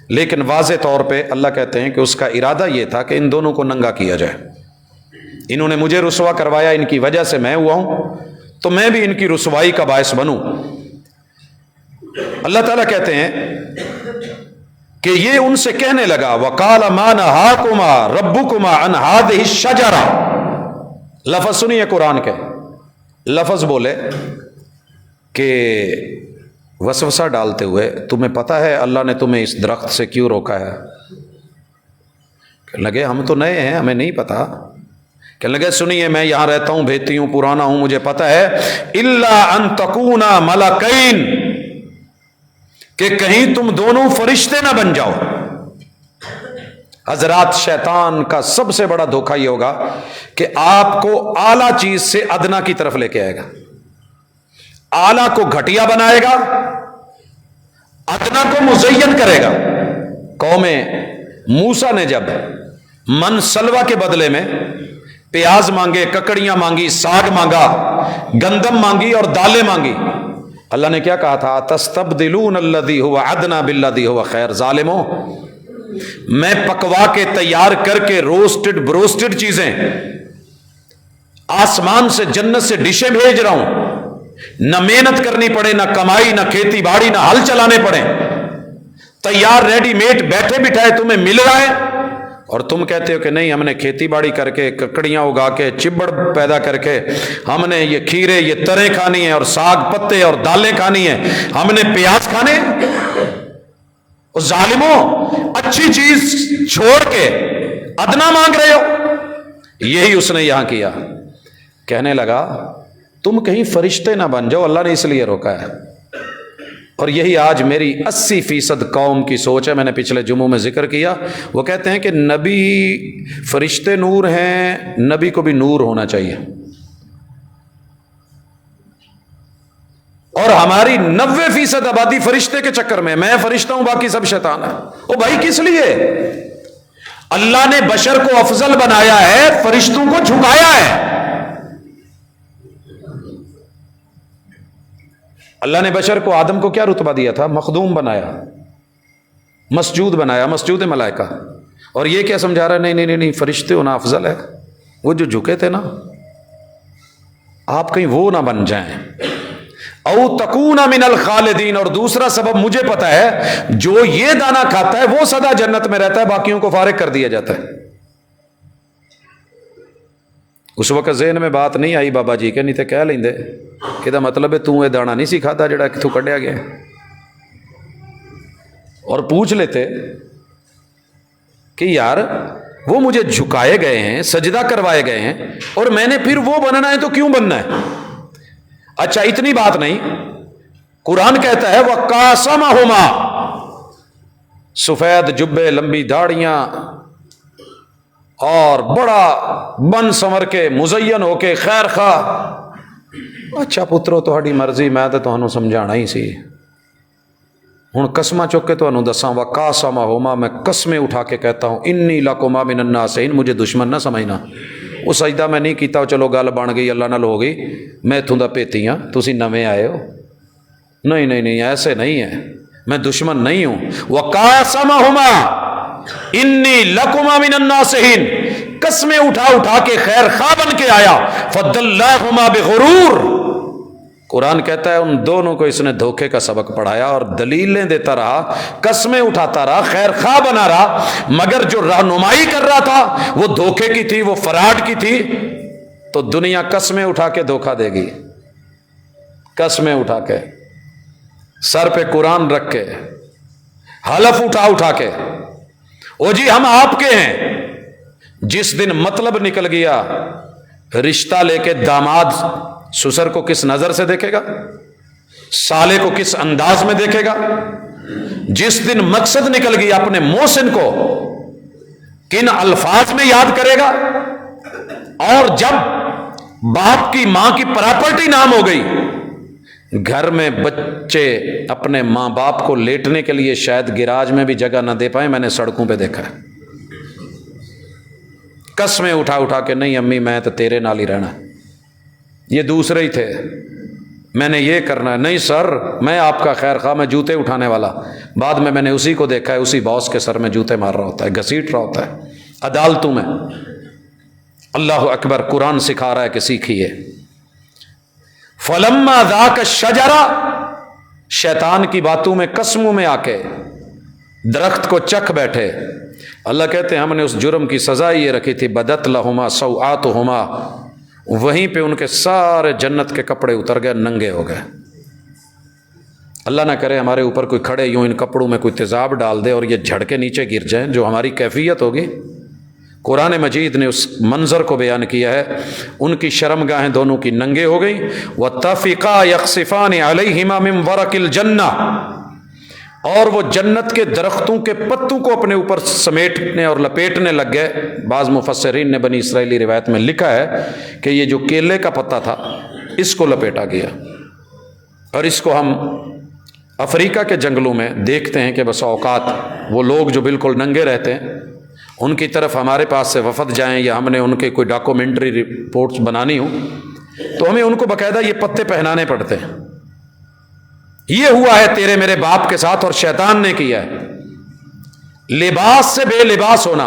لیکن واضح طور پہ اللہ کہتے ہیں کہ اس کا ارادہ یہ تھا کہ ان دونوں کو ننگا کیا جائے۔ انہوں نے مجھے رسوا کروایا، ان کی وجہ سے میں ہوا ہوں، تو میں بھی ان کی رسوائی کا باعث بنوں۔ اللہ تعالیٰ کہتے ہیں کہ یہ ان سے کہنے لگا، وَقَالَ مَا نَهَاكُمَا رَبُّكُمَا عَنْ هَٰذِهِ الشَّجَرَةِ۔ لفظ سنیے قرآن کے، لفظ بولے کہ وسوسہ ڈالتے ہوئے، تمہیں پتہ ہے اللہ نے تمہیں اس درخت سے کیوں روکا ہے؟ کہ لگے ہم تو نئے ہیں، ہمیں نہیں پتا۔ کہ لگے سنیے، میں یہاں رہتا ہوں، بھیتی ہوں، پرانا ہوں، مجھے پتا ہے، الا ان تکونا ملکین، کہ کہیں تم دونوں فرشتے نہ بن جاؤ۔ حضرات، شیطان کا سب سے بڑا دھوکہ یہ ہوگا کہ آپ کو اعلیٰ چیز سے ادنا کی طرف لے کے آئے گا، اعلیٰ کو گھٹیا بنائے گا، ادنا کو مزین کرے گا۔ قوم موسیٰ نے جب من سلوہ کے بدلے میں پیاز مانگے، ککڑیاں مانگی، ساگ مانگا، گندم مانگی اور دالیں مانگی، اللہ نے کیا کہا تھا؟ تستبدلون الذی هو ادنی بالذی هو خیر۔ ظالموں، میں پکوا کے تیار کر کے روسٹڈ بروسٹڈ چیزیں آسمان سے، جنت سے ڈشیں بھیج رہا ہوں، نہ محنت کرنی پڑے، نہ کمائی، نہ کھیتی باڑی، نہ ہل چلانے پڑے، تیار ریڈی میڈ بیٹھے بٹھائے تمہیں مل رہا ہے، اور تم کہتے ہو کہ نہیں ہم نے کھیتی باڑی کر کے، ککڑیاں اگا کے، چبڑ پیدا کر کے، ہم نے یہ کھیرے یہ تریں کھانی ہیں اور ساگ پتے اور دالیں کھانی ہیں، ہم نے پیاز کھانے۔ ظالموں، اچھی چیز چھوڑ کے ادنا مانگ رہے ہو۔ یہی اس نے یہاں کیا، کہنے لگا تم کہیں فرشتے نہ بن جاؤ، اللہ نے اس لیے روکا ہے۔ اور یہی آج میری 80% قوم کی سوچ ہے، میں نے پچھلے جمعوں میں ذکر کیا۔ وہ کہتے ہیں کہ نبی فرشتے نور ہیں، نبی کو بھی نور ہونا چاہیے، اور ہماری 90% آبادی فرشتے کے چکر میں، میں فرشتہ ہوں باقی سب شیطان ہے۔ او بھائی کس لیے؟ اللہ نے بشر کو افضل بنایا ہے، فرشتوں کو جھکایا ہے۔ اللہ نے بشر کو، آدم کو کیا رتبہ دیا تھا؟ مخدوم بنایا، مسجود بنایا، مسجود ملائکہ، اور یہ کیا سمجھا رہا ہے؟ نہیں نہیں نہیں، فرشتے ہونا افضل ہے۔ وہ جو جھکے تھے نا، آپ کہیں وہ نہ بن جائیں۔ او تکون من الخالدین، اور دوسرا سبب مجھے پتا ہے، جو یہ دانا کھاتا ہے وہ سدا جنت میں رہتا ہے، باقیوں کو فارغ کر دیا جاتا ہے۔ اس وقت ذہن میں بات نہیں آئی بابا جی کے، نہیں تے کہہ لیندے کہ دا مطلب ہے تو یہ دانا نہیں سی کھاتا جڑا کتوں کڈیا گیا، اور پوچھ لیتے کہ یار وہ مجھے جھکائے گئے ہیں، سجدہ کروائے گئے ہیں، اور میں نے پھر وہ بننا ہے تو کیوں بننا ہے؟ اچھا اتنی بات نہیں، قرآن کہتا ہے وَقَاسَمَهُمَا، سفید جبے، لمبی داڑیاں، اور بڑا بن سنور کے مزین ہو کے خیر خواہ۔ اچھا پترو تہاڈی مرضی، میں تو تہانوں سمجھانا ہی سی، ہن قسماں چک کے تہانوں دساں وَقَاسَمَهُمَا، میں قسمیں اٹھا کے کہتا ہوں انی لَکُمَا مِنَ النَّاصِحِینَ، مجھے دشمن نہ سمجھنا۔ وہ سجدہ میں نہیں کیتا، چلو گل بن گئی، اللہ نال ہو گئی، میں اتوں دا پیتی ہاں، تسی نویں آئے ہو، نہیں نہیں نہیں، ایسے نہیں ہے، میں دشمن نہیں ہوں۔ وَقَاسَمَهُمَا انی لَکُمَا مِنَ النَّاصِحِینَ، قسمیں اٹھا اٹھا کے خیر خواہ بن کے آیا۔ فَدَلَّاهُمَا بِغُرُورٍ، قرآن کہتا ہے ان دونوں کو اس نے دھوکے کا سبق پڑھایا اور دلیلیں دیتا رہا، قسمیں اٹھاتا رہا، خیر خواہ بنا رہا، مگر جو رہنمائی کر رہا تھا وہ دھوکے کی تھی، وہ فراڈ کی تھی۔ تو دنیا قسمیں اٹھا کے دھوکہ دے گی، قسمیں اٹھا کے، سر پہ قرآن رکھ کے، حلف اٹھا اٹھا کے، او جی ہم آپ کے ہیں۔ جس دن مطلب نکل گیا، رشتہ لے کے داماد سسر کو کس نظر سے دیکھے گا، سالے کو کس انداز میں دیکھے گا، جس دن مقصد نکل گیا اپنے محسن کو کن الفاظ میں یاد کرے گا، اور جب باپ کی ماں کی پراپرٹی نام ہو گئی، گھر میں بچے اپنے ماں باپ کو لیٹنے کے لیے شاید گراج میں بھی جگہ نہ دے پائے، میں نے سڑکوں پہ دیکھا ہے۔ قسمیں اٹھا اٹھا کے، نہیں امی میں تو تیرے نال ہی رہنا، یہ دوسرے ہی تھے، میں نے یہ کرنا ہے، نہیں سر میں آپ کا خیر خواہ، میں جوتے اٹھانے والا، بعد میں نے اسی کو دیکھا ہے، اسی باس کے سر میں جوتے مار رہا ہوتا ہے، گھسیٹ رہا ہوتا ہے عدالتوں میں۔ اللہ اکبر، قرآن سکھا رہا ہے کہ سیکھیے۔ فلما ذاق الشجرہ، شیطان کی باتوں میں، قسموں میں آ کے درخت کو چکھ بیٹھے۔ اللہ کہتے ہیں ہم نے اس جرم کی سزا یہ رکھی تھی، بدت لہما سوآتہما، وہیں پہ ان کے سارے جنت کے کپڑے اتر گئے، ننگے ہو گئے۔ اللہ نہ کرے ہمارے اوپر کوئی کھڑے یوں ان کپڑوں میں کوئی تیزاب ڈال دے اور یہ جھڑ کے نیچے گر جائیں، جو ہماری کیفیت ہوگی۔ قرآن مجید نے اس منظر کو بیان کیا ہے، ان کی شرمگاہیں دونوں کی ننگے ہو گئیں۔ وَاتَّفِقَا يَخْصِفَانِ عَلَيْهِمَا مِنْ وَرَقِ الْجَنَّةِ، اور وہ جنت کے درختوں کے پتوں کو اپنے اوپر سمیٹنے اور لپیٹنے لگ گئے۔ بعض مفسرین نے بنی اسرائیلی روایت میں لکھا ہے کہ یہ جو کیلے کا پتا تھا اس کو لپیٹا گیا، اور اس کو ہم افریقہ کے جنگلوں میں دیکھتے ہیں کہ بس اوقات وہ لوگ جو بالکل ننگے رہتے ہیں، ان کی طرف ہمارے پاس سے وفد جائیں یا ہم نے ان کے کوئی ڈاکومنٹری رپورٹس بنانی ہوں تو ہمیں ان کو باقاعدہ یہ پتے پہنانے پڑتے ہیں۔ یہ ہوا ہے تیرے میرے باپ کے ساتھ، اور شیطان نے کیا ہے۔ لباس سے بے لباس ہونا،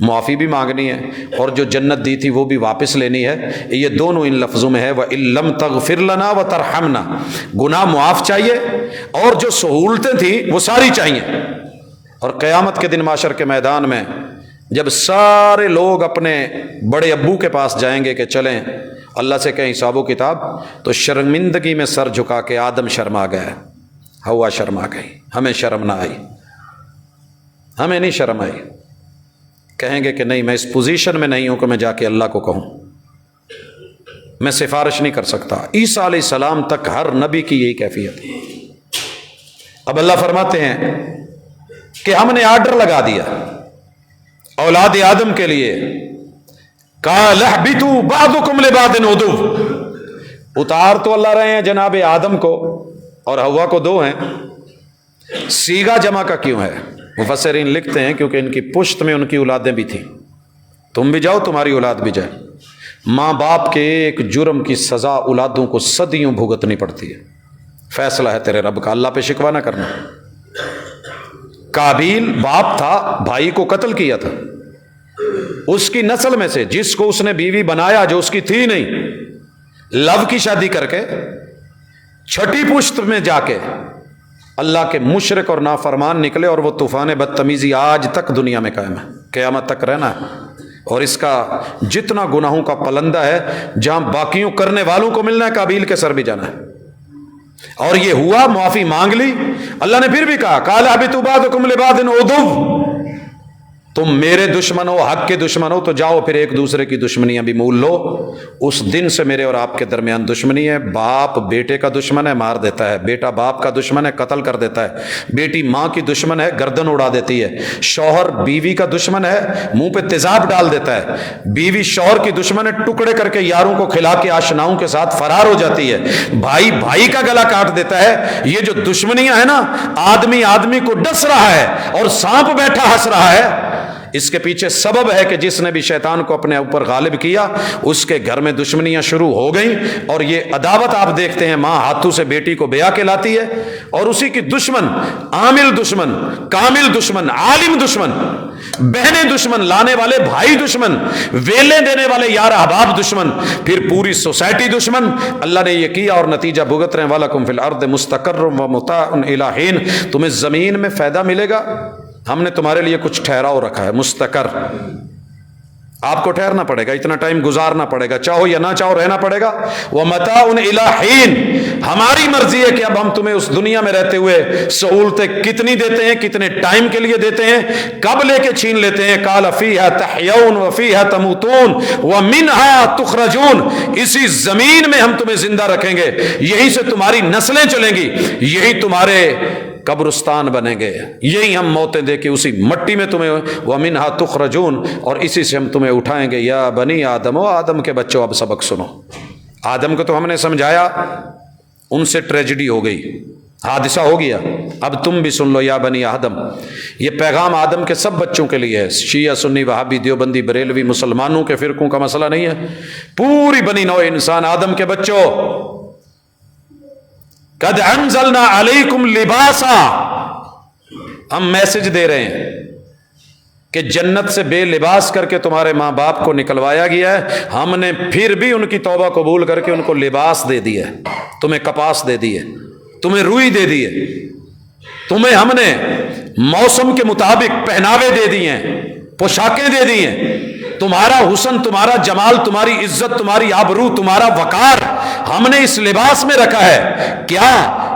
معافی بھی مانگنی ہے اور جو جنت دی تھی وہ بھی واپس لینی ہے. یہ دونوں ان لفظوں میں ہے وَإِن لَّمْ تَغْفِرْ لَنَا وَتَرْحَمْنَا. گناہ معاف چاہیے اور جو سہولتیں تھیں وہ ساری چاہیے. اور قیامت کے دن معاشر کے میدان میں جب سارے لوگ اپنے بڑے ابو کے پاس جائیں گے کہ چلیں اللہ سے کہیں حساب و کتاب، تو شرمندگی میں سر جھکا کے آدم شرما گئے، ہوا شرما گئی، ہمیں شرم نہ آئی، ہمیں نہیں شرم آئی. کہیں گے کہ نہیں میں اس پوزیشن میں نہیں ہوں کہ میں جا کے اللہ کو کہوں، میں سفارش نہیں کر سکتا. عیسیٰ علیہ السلام تک ہر نبی کی یہی کیفیت ہے. اب اللہ فرماتے ہیں کہ ہم نے آرڈر لگا دیا اولاد آدم کے لیے، قَالَ اهْبِطُوا بَعْضُكُمْ لِبَعْضٍ عُدُوٌّ. اتار تو اللہ رہے ہیں جناب آدم کو اور حوا کو دو ہیں، سیغہ جمع کا کیوں ہے؟ مفسرین لکھتے ہیں کیونکہ ان کی پشت میں ان کی اولادیں بھی تھیں، تم بھی جاؤ تمہاری اولاد بھی جائے. ماں باپ کے ایک جرم کی سزا اولادوں کو صدیوں بھگتنی پڑتی ہے. فیصلہ ہے تیرے رب کا، اللہ پہ شکوہ نہ کرنا. قابیل باپ تھا، بھائی کو قتل کیا تھا، اس کی نسل میں سے جس کو اس نے بیوی بنایا جو اس کی تھی نہیں، لو کی شادی کر کے چھٹی پشت میں جا کے اللہ کے مشرک اور نافرمان نکلے، اور وہ طوفان بدتمیزی آج تک دنیا میں قائم ہے، قیامت تک رہنا ہے. اور اس کا جتنا گناہوں کا پلندہ ہے، جہاں باقیوں کرنے والوں کو ملنا ہے قابیل کے سر بھی جانا ہے. اور یہ ہوا، معافی مانگ لی. اللہ نے پھر بھی کہا قَالَ اهْبِطُوا بَعْضُكُمْ لِبَعْضٍ عُدُوٌّ. تم میرے دشمن ہو، حق کے دشمن ہو، تو جاؤ پھر ایک دوسرے کی دشمنیاں بھی مول لو. اس دن سے میرے اور آپ کے درمیان دشمنی ہے. باپ بیٹے کا دشمن ہے، مار دیتا ہے. بیٹا باپ کا دشمن ہے، قتل کر دیتا ہے. بیٹی ماں کی دشمن ہے، گردن اڑا دیتی ہے. شوہر بیوی کا دشمن ہے، منہ پہ تیزاب ڈال دیتا ہے. بیوی شوہر کی دشمن ہے، ٹکڑے کر کے یاروں کو کھلا کے آشناؤں کے ساتھ فرار ہو جاتی ہے. بھائی بھائی کا گلا کاٹ دیتا ہے. یہ جو دشمنیاں ہیں نا، آدمی آدمی کو ڈس رہا ہے اور سانپ بیٹھا ہنس رہا ہے. اس کے پیچھے سبب ہے کہ جس نے بھی شیطان کو اپنے اوپر غالب کیا اس کے گھر میں دشمنیاں شروع ہو گئیں. اور یہ عداوت آپ دیکھتے ہیں، ماں ہاتھوں سے بیٹی کو بیاہ کے لاتی ہے، اور اسی کی دشمن، عامل دشمن، کامل دشمن، عالم دشمن، بہنیں دشمن، لانے والے بھائی دشمن، ویلے دینے والے یار احباب دشمن، پھر پوری سوسائٹی دشمن. اللہ نے یہ کیا اور نتیجہ بھگت رہے ہیں. وَلَكُمْ فِي الْأَرْضِ مُسْتَقَرٌّ وَمُتَاعٌ إِلَىٰ حِينٍ. تمہیں زمین میں فائدہ ملے گا، ہم نے تمہارے لیے کچھ ٹھہراؤ رکھا ہے. مستقر، آپ کو ٹھہرنا پڑے گا، اتنا ٹائم گزارنا پڑے گا، چاہو یا نہ چاہو رہنا پڑے گا. وَمَتَاعٌ إِلَىٰ حِينٍ. ہماری مرضی ہے کہ اب ہم تمہیں اس دنیا میں رہتے ہوئے سہولتیں کتنی دیتے ہیں، کتنے ٹائم کے لیے دیتے ہیں، کب لے کے چھین لیتے ہیں. قَالَ فِيهَا تَحْيَوْنَ وَفِيهَا تَمُوتُونَ وَمِنْهَا تُخْرَجُونَ. اسی زمین میں ہم تمہیں زندہ رکھیں گے، یہیں سے تمہاری نسلیں چلیں گی، یہی تمہارے قبرستان بنیں گے، یہی ہم موتیں دے کے اسی مٹی میں تمہیں وَمِنْهَا تُخْرَجُونَ، اور اسی سے ہم تمہیں اٹھائیں گے. یا بنی آدم، و آدم کے بچوں اب سبق سنو. آدم کو تو ہم نے سمجھایا، ان سے ٹریجڈی ہو گئی، حادثہ ہو گیا. اب تم بھی سن لو یا بنی آدم. یہ پیغام آدم کے سب بچوں کے لیے ہے. شیعہ، سنی، وہابی، دیوبندی، بریلوی، مسلمانوں کے فرقوں کا مسئلہ نہیں ہے، پوری بنی نوع انسان. آدم کے بچوں، قد انزلنا علیکم لباسا، ہم میسج دے رہے ہیں کہ جنت سے بے لباس کر کے تمہارے ماں باپ کو نکلوایا گیا ہے، ہم نے پھر بھی ان کی توبہ قبول کر کے ان کو لباس دے دی ہے. تمہیں کپاس دے دی ہے، تمہیں روئی دے دی ہے، تمہیں ہم نے موسم کے مطابق پہناوے دے دی ہیں، پوشاکیں دے دی ہیں. تمہارا حسن، تمہارا جمال، تمہاری عزت، تمہاری آبرو، تمہارا وقار ہم نے اس لباس میں رکھا ہے. کیا؟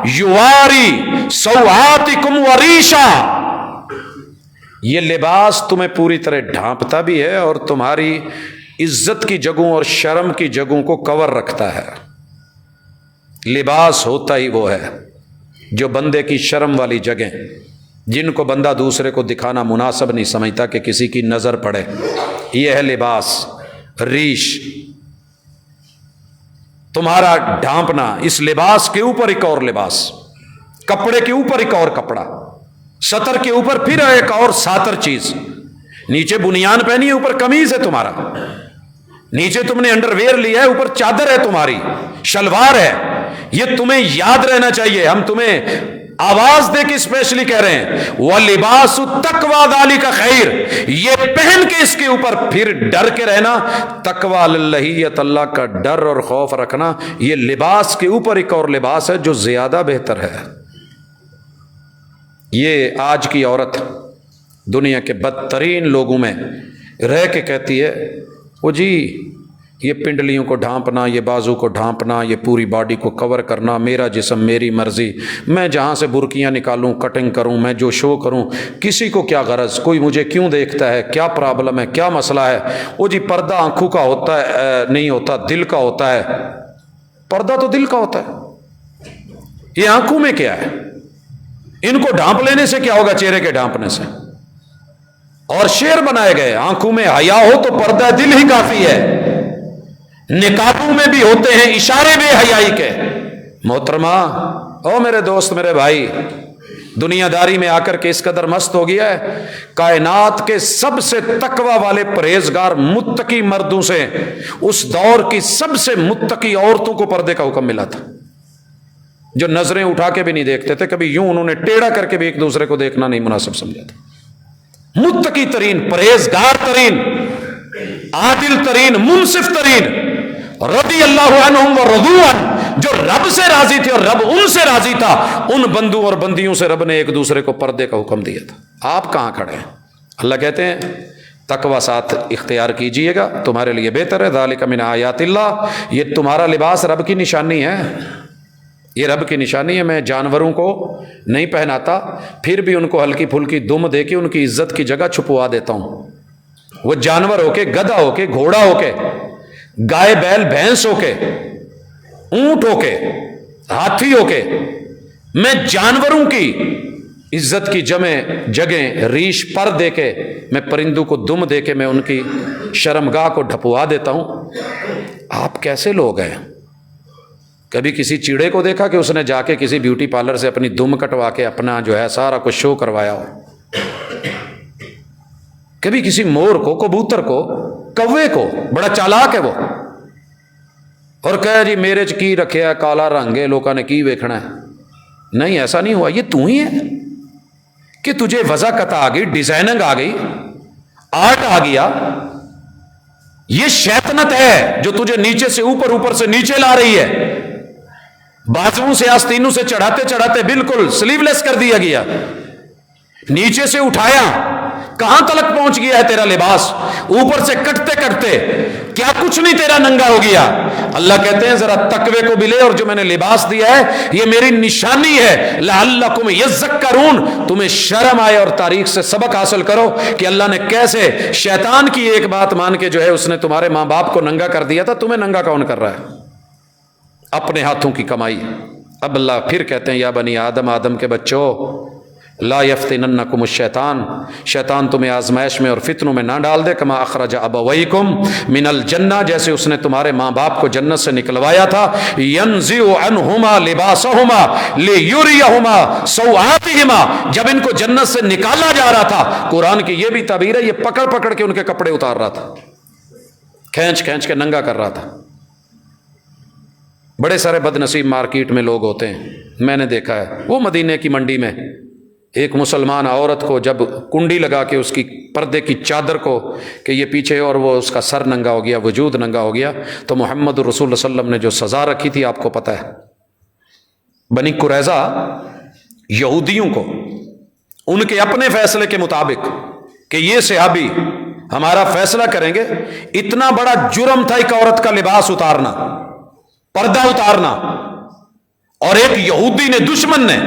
یواری سوآتکم وریشا. یہ لباس تمہیں پوری طرح ڈھانپتا بھی ہے اور تمہاری عزت کی جگہوں اور شرم کی جگہوں کو کور رکھتا ہے. لباس ہوتا ہی وہ ہے جو بندے کی شرم والی جگہیں، جن کو بندہ دوسرے کو دکھانا مناسب نہیں سمجھتا کہ کسی کی نظر پڑے، یہ ہے لباس. ریش، تمہارا ڈھانپنا. اس لباس کے اوپر ایک اور لباس، کپڑے کے اوپر ایک اور کپڑا، سطر کے اوپر پھر ایک اور ساتر چیز. نیچے بنیان پہنی ہے، اوپر قمیض ہے تمہارا، نیچے تم نے انڈر ویئر لیا ہے، اوپر چادر ہے تمہاری، شلوار ہے. یہ تمہیں یاد رہنا چاہیے. ہم تمہیں آواز دے کے اسپیشلی کہہ رہے ہیں وَلِبَاسُ التَّقْوَىٰ ذَلِكَ خَيْرٌ، یہ پہن کے اس کے اوپر پھر ڈر کے رہنا، تقویٰ اللہیت، اللہ کا ڈر اور خوف رکھنا، یہ لباس کے اوپر ایک اور لباس ہے جو زیادہ بہتر ہے۔ یہ آج کی عورت دنیا کے بدترین لوگوں میں رہ کے کہتی ہے وہ جی یہ پنڈلیوں کو ڈھانپنا، یہ بازو کو ڈھانپنا، یہ پوری باڈی کو کور کرنا، میرا جسم میری مرضی، میں جہاں سے برقیاں نکالوں کٹنگ کروں، میں جو شو کروں، کسی کو کیا غرض، کوئی مجھے کیوں دیکھتا ہے، کیا پرابلم ہے، کیا مسئلہ ہے، وہ جی پردہ آنکھوں کا ہوتا ہے نہیں ہوتا، دل کا ہوتا ہے، پردہ تو دل کا ہوتا ہے، یہ آنکھوں میں کیا ہے، ان کو ڈھانپ لینے سے کیا ہوگا، چہرے کے ڈھانپنے سے، اور شعر بنائے گئے آنکھوں میں حیا ہو تو پردہ دل ہی کافی ہے، نقابوں میں بھی ہوتے ہیں اشارے بے حیائی کے۔ محترمہ، او میرے دوست، میرے بھائی، دنیا داری میں آ کر کے اس قدر مست ہو گیا ہے، کائنات کے سب سے تقوی والے پرہیزگار متقی مردوں سے اس دور کی سب سے متقی عورتوں کو پردے کا حکم ملا تھا، جو نظریں اٹھا کے بھی نہیں دیکھتے تھے، کبھی یوں انہوں نے ٹیڑھا کر کے بھی ایک دوسرے کو دیکھنا نہیں مناسب سمجھا تھا۔ متقی ترین، پرہیزگار ترین، عادل ترین، منصف ترین، رضی اللہ عنہم ورضوا عنہ، جو رب سے راضی تھے اور رب ان سے راضی تھا، ان بندوں اور بندیوں سے رب نے ایک دوسرے کو پردے کا حکم دیا تھا۔ آپ کہاں کھڑے ہیں؟ اللہ کہتے ہیں تقوی ساتھ اختیار کیجئے گا، تمہارے لیے بہتر ہے، ذالک من آیات اللہ، یہ تمہارا لباس رب کی نشانی ہے، یہ رب کی نشانی ہے۔ میں جانوروں کو نہیں پہناتا، پھر بھی ان کو ہلکی پھلکی دم دے کے ان کی عزت کی جگہ چھپوا دیتا ہوں، وہ جانور ہو کے، گدھا ہو کے، گھوڑا ہو کے، گائے بیل بھینس ہو کے، اونٹ ہو کے، ہاتھی ہو کے، میں جانوروں کی عزت کی جگہیں ریش پر دے کے، میں پرندوں کو دم دے کے میں ان کی شرمگاہ کو ڈھپوا دیتا ہوں۔ آپ کیسے لوگ ہیں؟ کبھی کسی چیڑے کو دیکھا کہ اس نے جا کے کسی بیوٹی پارلر سے اپنی دم کٹوا کے اپنا جو ہے سارا کچھ شو کروایا ہو؟ کبھی کسی مور کو، کبوتر کو، کوے کو، بڑا چالاک ہے وہ، اور کہا جی میرے چ کی رکھیا کالا رنگ ہے، لوگوں نے کی ویکھنا ہے؟ نہیں، ایسا نہیں ہوا۔ یہ تو ہی ہے کہ تجھے وضاحت آ گئی، ڈیزائننگ آ گئی، آرٹ آ گیا، یہ شیطنت ہے جو تجھے نیچے سے اوپر، اوپر سے نیچے لا رہی ہے، بازوؤں سے آستینوں سے چڑھاتے چڑھاتے بالکل سلیو لیس کر دیا گیا، نیچے سے اٹھایا، کہاں تلک پہنچ گیا ہے تیرا لباس، اوپر سے کٹتے کٹتے کیا کچھ نہیں تیرا ننگا ہو گیا۔ اللہ کہتے ہیں ذرا تقوی کو بھی لے، اور جو میں نے لباس دیا ہے یہ میری نشانی ہے، لعلکم یذکرون، تمہیں شرم آئے اور تاریخ سے سبق حاصل کرو کہ اللہ نے کیسے شیطان کی ایک بات مان کے جو ہے اس نے تمہارے ماں باپ کو ننگا کر دیا تھا، تمہیں ننگا کون کر رہا ہے؟ اپنے ہاتھوں کی کمائی۔ اب اللہ پھر کہتے ہیں یا بنی آدم، آدم کے بچوں، لا یفتننکم الشیطان، شیطان تمہیں آزمائش میں اور فتنوں میں نہ ڈال دے، کما اخرج ابویکم من الجنہ، جیسے اس نے تمہارے ماں باپ کو جنت سے نکلوایا تھا، ینزع عنہما لباسہما لیریہما سوآتہما، جب ان کو جنت سے نکالا جا رہا تھا، قرآن کی یہ بھی تعبیر ہے، یہ پکڑ پکڑ کے ان کے کپڑے اتار رہا تھا، کھینچ کھینچ کے ننگا کر رہا تھا۔ بڑے سارے بد نصیب مارکیٹ میں لوگ ہوتے ہیں، میں نے دیکھا ہے، وہ مدینے کی منڈی میں ایک مسلمان عورت کو جب کنڈی لگا کے اس کی پردے کی چادر کو کہ یہ پیچھے، اور وہ اس کا سر ننگا ہو گیا، وجود ننگا ہو گیا، تو محمد رسول اللہ صلی اللہ علیہ وسلم نے جو سزا رکھی تھی آپ کو پتہ ہے، بنی قریظہ یہودیوں کو ان کے اپنے فیصلے کے مطابق کہ یہ صحابی ہمارا فیصلہ کریں گے، اتنا بڑا جرم تھا ایک عورت کا لباس اتارنا، پردہ اتارنا، اور ایک یہودی نے، دشمن نے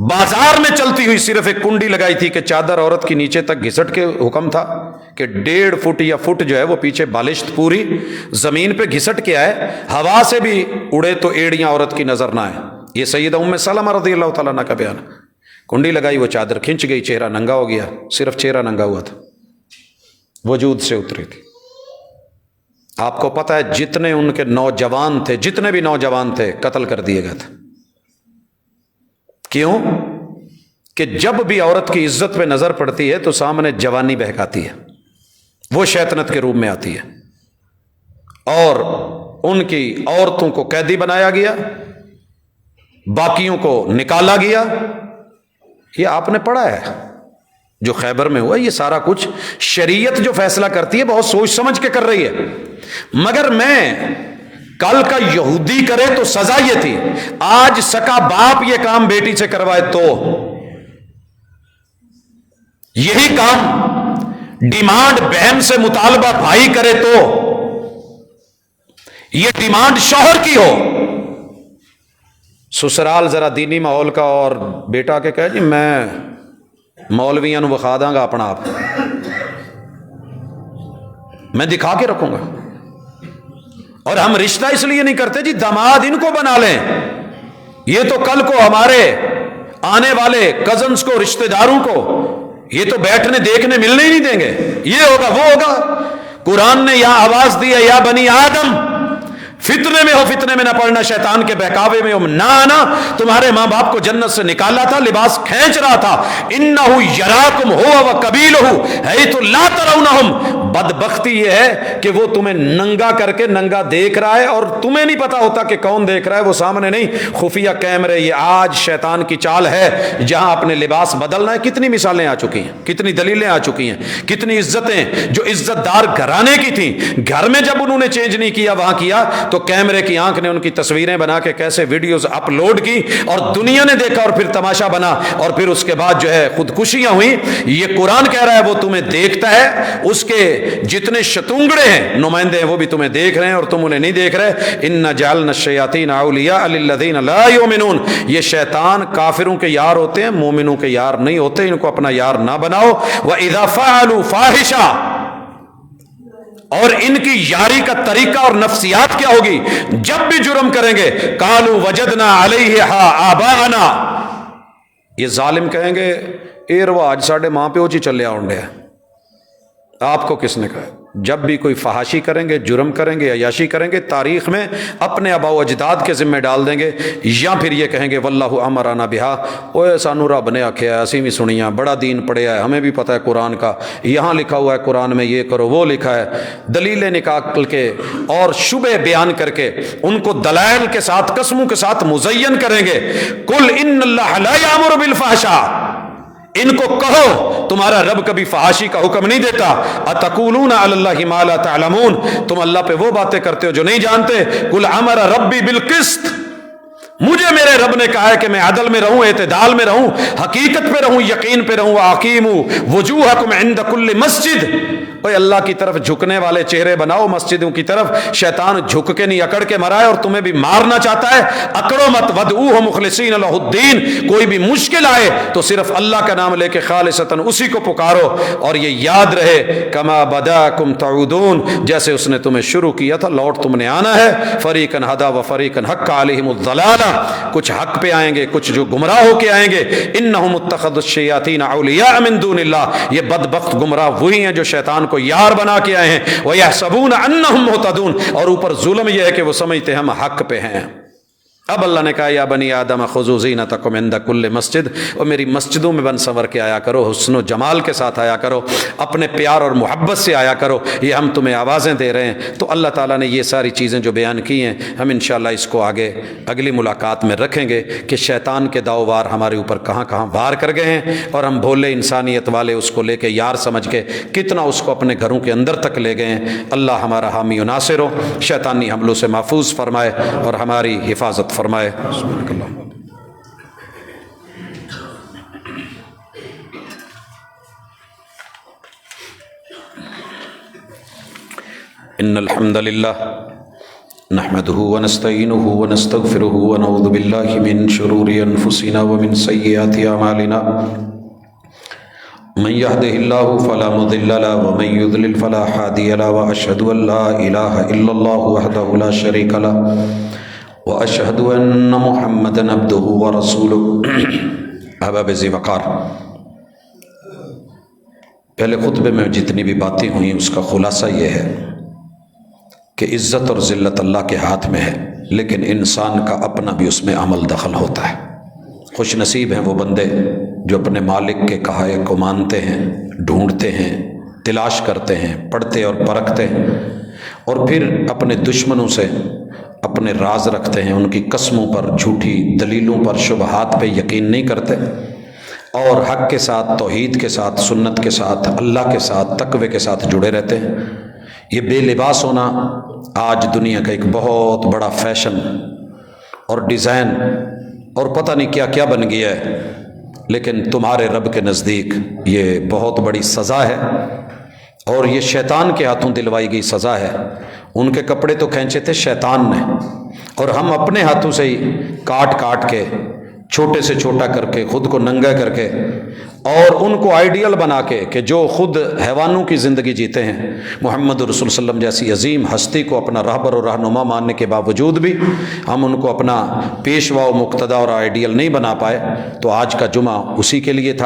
بازار میں چلتی ہوئی صرف ایک کنڈی لگائی تھی کہ چادر عورت کی نیچے تک گھسٹ کے حکم تھا کہ 1.5 فٹ یا فٹ جو ہے وہ پیچھے بالشت پوری زمین پہ گھسٹ کے آئے، ہوا سے بھی اڑے تو ایڑیاں عورت کی نظر نہ آئے۔ یہ سیدہ ام سلمہ رضی اللہ تعالیٰ عنہ کا بیان ہے۔ کنڈی لگائی، وہ چادر کھنچ گئی، چہرہ ننگا ہو گیا، صرف چہرہ ننگا ہوا تھا، وجود سے اتری تھی۔ آپ کو پتہ ہے جتنے ان کے نوجوان تھے، جتنے بھی نوجوان تھے، قتل کر دیے گئے تھے۔ کیوں؟ کہ جب بھی عورت کی عزت پہ نظر پڑتی ہے تو سامنے جوانی بہکاتی ہے، وہ شیطنت کے روپ میں آتی ہے، اور ان کی عورتوں کو قیدی بنایا گیا، باقیوں کو نکالا گیا. یہ آپ نے پڑھا ہے جو خیبر میں ہوا. یہ سارا کچھ شریعت جو فیصلہ کرتی ہے بہت سوچ سمجھ کے کر رہی ہے. مگر میں کل کا یہودی کرے تو سزا یہ تھی, آج سکا باپ یہ کام بیٹی سے کروائے تو یہی کام ڈیمانڈ بہن سے مطالبہ بھائی کرے تو یہ ڈیمانڈ شوہر کی ہو. سسرال ذرا دینی ماحول کا اور بیٹا کے کہے جی میں مولویاں نو بخا داں گا اپنا آپ, میں دکھا کے رکھوں گا. اور ہم رشتہ اس لیے نہیں کرتے جی داماد ان کو بنا لیں, یہ تو کل کو ہمارے آنے والے کزنز کو رشتہ داروں کو یہ تو بیٹھنے دیکھنے ملنے ہی نہیں دیں گے, یہ ہوگا وہ ہوگا. قرآن نے یہاں آواز دی ہے یا بنی آدم فتنے میں ہو, فتنے میں نہ پڑنا, شیطان کے بہکاوے میں ہو نہ آنا. تمہارے ماں باپ کو جنت سے نکالا تھا, لباس کھینچ رہا تھا. انہو یراکم ہوا وقبیلہ حیث لا ترونہم. بدبختی یہ ہے کہ وہ تمہیں ننگا کر کے ننگا دیکھ رہا ہے اور تمہیں نہیں پتا ہوتا کہ کون دیکھ رہا ہے, وہ سامنے نہیں, خفیہ کیمرے. یہ آج شیطان کی چال ہے جہاں اپنے لباس بدلنا ہے. کتنی مثالیں آ چکی ہیں, کتنی دلیلیں آ چکی ہیں, کتنی عزتیں جو عزت دار گھرانے کی تھیں گھر میں جب انہوں نے چینج نہیں کیا وہاں کیا تو کیمرے کی آنکھ نے ان کی تصویریں بنا کے کیسے ویڈیوز اپلوڈ کی اور دنیا نے دیکھا اور پھر تماشا بنا اور پھر اس کے بعد جو ہے خودکشیاں ہوئیں. یہ قرآن کہہ رہا ہے وہ تمہیں دیکھتا ہے, اس کے جتنے شتونگڑے ہیں نمائندے ہیں وہ بھی تمہیں دیکھ رہے ہیں اور تم انہیں نہیں دیکھ رہے. ان جعلنا الشیاطین اولیاء للذین لا یؤمنون. یہ شیطان کافروں کے یار ہوتے ہیں, مومنوں کے یار نہیں ہوتے, ان کو اپنا یار نہ بناؤ. وَإِذَا فَعَلُوا فَاحِشَةً, اور ان کی یاری کا طریقہ اور نفسیات کیا ہوگی جب بھی جرم کریں گے, قالوا وجدنا علیہا آباءنا. یہ ظالم کہیں گے اے رواج ساڈے ماں پیو جی چلے آؤنڈے ہیں, آپ کو کس نے کہا؟ جب بھی کوئی فحاشی کریں گے, جرم کریں گے, عیاشی کریں گے, تاریخ میں اپنے آباء و اجداد کے ذمہ ڈال دیں گے, یا پھر یہ کہیں گے واللہ امرنا بہا, اوے سانو رب نے آکھیا ہے, اسی بھی سنیاں, بڑا دین پڑھیا ہے, ہمیں بھی پتہ ہے قرآن کا, یہاں لکھا ہوا ہے قرآن میں یہ کرو, وہ لکھا ہے. دلیلیں نکال کے اور شبہ بیان کر کے ان کو دلائل کے ساتھ قسموں کے ساتھ مزین کریں گے. قل ان اللہ لا یامر بالفحشاء, ان کو کہو تمہارا رب کبھی فحاشی کا حکم نہیں دیتا. اتقولون علی اللہ ما لا تعلمون, تم اللہ پہ وہ باتیں کرتے ہو جو نہیں جانتے. قل امر ربی بالقسط, مجھے میرے رب نے کہا ہے کہ میں عدل میں رہوں, اعتدال میں رہوں, حقیقت پہ رہوں, یقین پہ رہوں. اقیموا وجوہکم عند کل مسجد, اوے اللہ کی طرف جھکنے والے چہرے بناؤ مسجدوں کی طرف. شیطان جھک کے نہیں اکڑ کے مرا ہے اور تمہیں بھی مارنا چاہتا ہے. اکڑو مت, ودعوہ مخلصین لہ الدین, کوئی بھی مشکل آئے تو صرف اللہ کا نام لے کے خالصتاً اسی کو پکارو. اور یہ یاد رہے کما بداکم تعودون, جیسے اس نے تمہیں شروع کیا تھا لوٹ تم نے آنا ہے. فریقاً ہدا و فریقاً حق علیہم الضلالہ, کچھ حق پہ آئیں گے کچھ جو گمراہ ہو کے آئیں گے. انہم اتخذوا الشیاطین اولیاء من دون اللہ, یہ بدبخت گمراہ وہی ہیں جو شیطان کو یار بنا کے آئے ہیں. وَيَحْسَبُونَ أَنَّهُمْ مُهْتَدُونَ, اور اوپر ظلم یہ ہے کہ وہ سمجھتے ہم حق پہ ہیں. اب اللہ نے کہا یا بنی آدم خذوا زینتکم عند کل مسجد, اور میری مسجدوں میں بن سنور کے آیا کرو, حسن و جمال کے ساتھ آیا کرو, اپنے پیار اور محبت سے آیا کرو. یہ ہم تمہیں آوازیں دے رہے ہیں. تو اللہ تعالیٰ نے یہ ساری چیزیں جو بیان کی ہیں ہم انشاءاللہ اس کو آگے اگلی ملاقات میں رکھیں گے کہ شیطان کے داؤ وار ہمارے اوپر کہاں کہاں وار کر گئے ہیں, اور ہم بھولے انسانیت والے اس کو لے کے یار سمجھ کے کتنا اس کو اپنے گھروں کے اندر تک لے گئے ہیں. اللہ ہمارا حامی و ناصر ہو, شیطانی حملوں سے محفوظ فرمائے اور ہماری حفاظت فرمائے. سبحانک اللہ. ان الحمد للہ نحمده ونستعینه ونستغفره ونعوذ باللہ من شرور انفسنا ومن سیئات اعمالنا. من يهده الله فلا مضل له ومن يضلل فلا هادي له, واشهد ان لا اله الا الله وحده لا شريك له واشهد ان محمدا عبده ورسوله. احباب ذی وقار, پہلے خطبے میں جتنی بھی باتیں ہوئیں اس کا خلاصہ یہ ہے کہ عزت اور ذلت اللہ کے ہاتھ میں ہے, لیکن انسان کا اپنا بھی اس میں عمل دخل ہوتا ہے. خوش نصیب ہیں وہ بندے جو اپنے مالک کے کہے کو مانتے ہیں, ڈھونڈتے ہیں, تلاش کرتے ہیں, پڑھتے اور پرکھتے ہیں, اور پھر اپنے دشمنوں سے اپنے راز رکھتے ہیں، ان کی قسموں پر، جھوٹی دلیلوں پر، شبہات پہ یقین نہیں کرتے، اور حق کے ساتھ، توحید کے ساتھ، سنت کے ساتھ، اللہ کے ساتھ، تقوی کے ساتھ جڑے رہتے ہیں۔ یہ بے لباس ہونا آج دنیا کا ایک بہت بڑا فیشن اور ڈیزائن اور پتہ نہیں کیا کیا بن گیا ہے، لیکن تمہارے رب کے نزدیک یہ بہت بڑی سزا ہے، اور یہ شیطان کے ہاتھوں دلوائی گئی سزا ہے۔ ان کے کپڑے تو کھینچے تھے شیطان نے، اور ہم اپنے ہاتھوں سے ہی کاٹ کاٹ کے، چھوٹے سے چھوٹا کر کے، خود کو ننگا کر کے، اور ان کو آئیڈیل بنا کے کہ جو خود حیوانوں کی زندگی جیتے ہیں، محمد رسول صلی اللہ علیہ وسلم جیسی عظیم ہستی کو اپنا رہبر اور رہنما ماننے کے باوجود بھی ہم ان کو اپنا پیشوا و مقتدا اور آئیڈیل نہیں بنا پائے۔ تو آج کا جمعہ اسی کے لیے تھا۔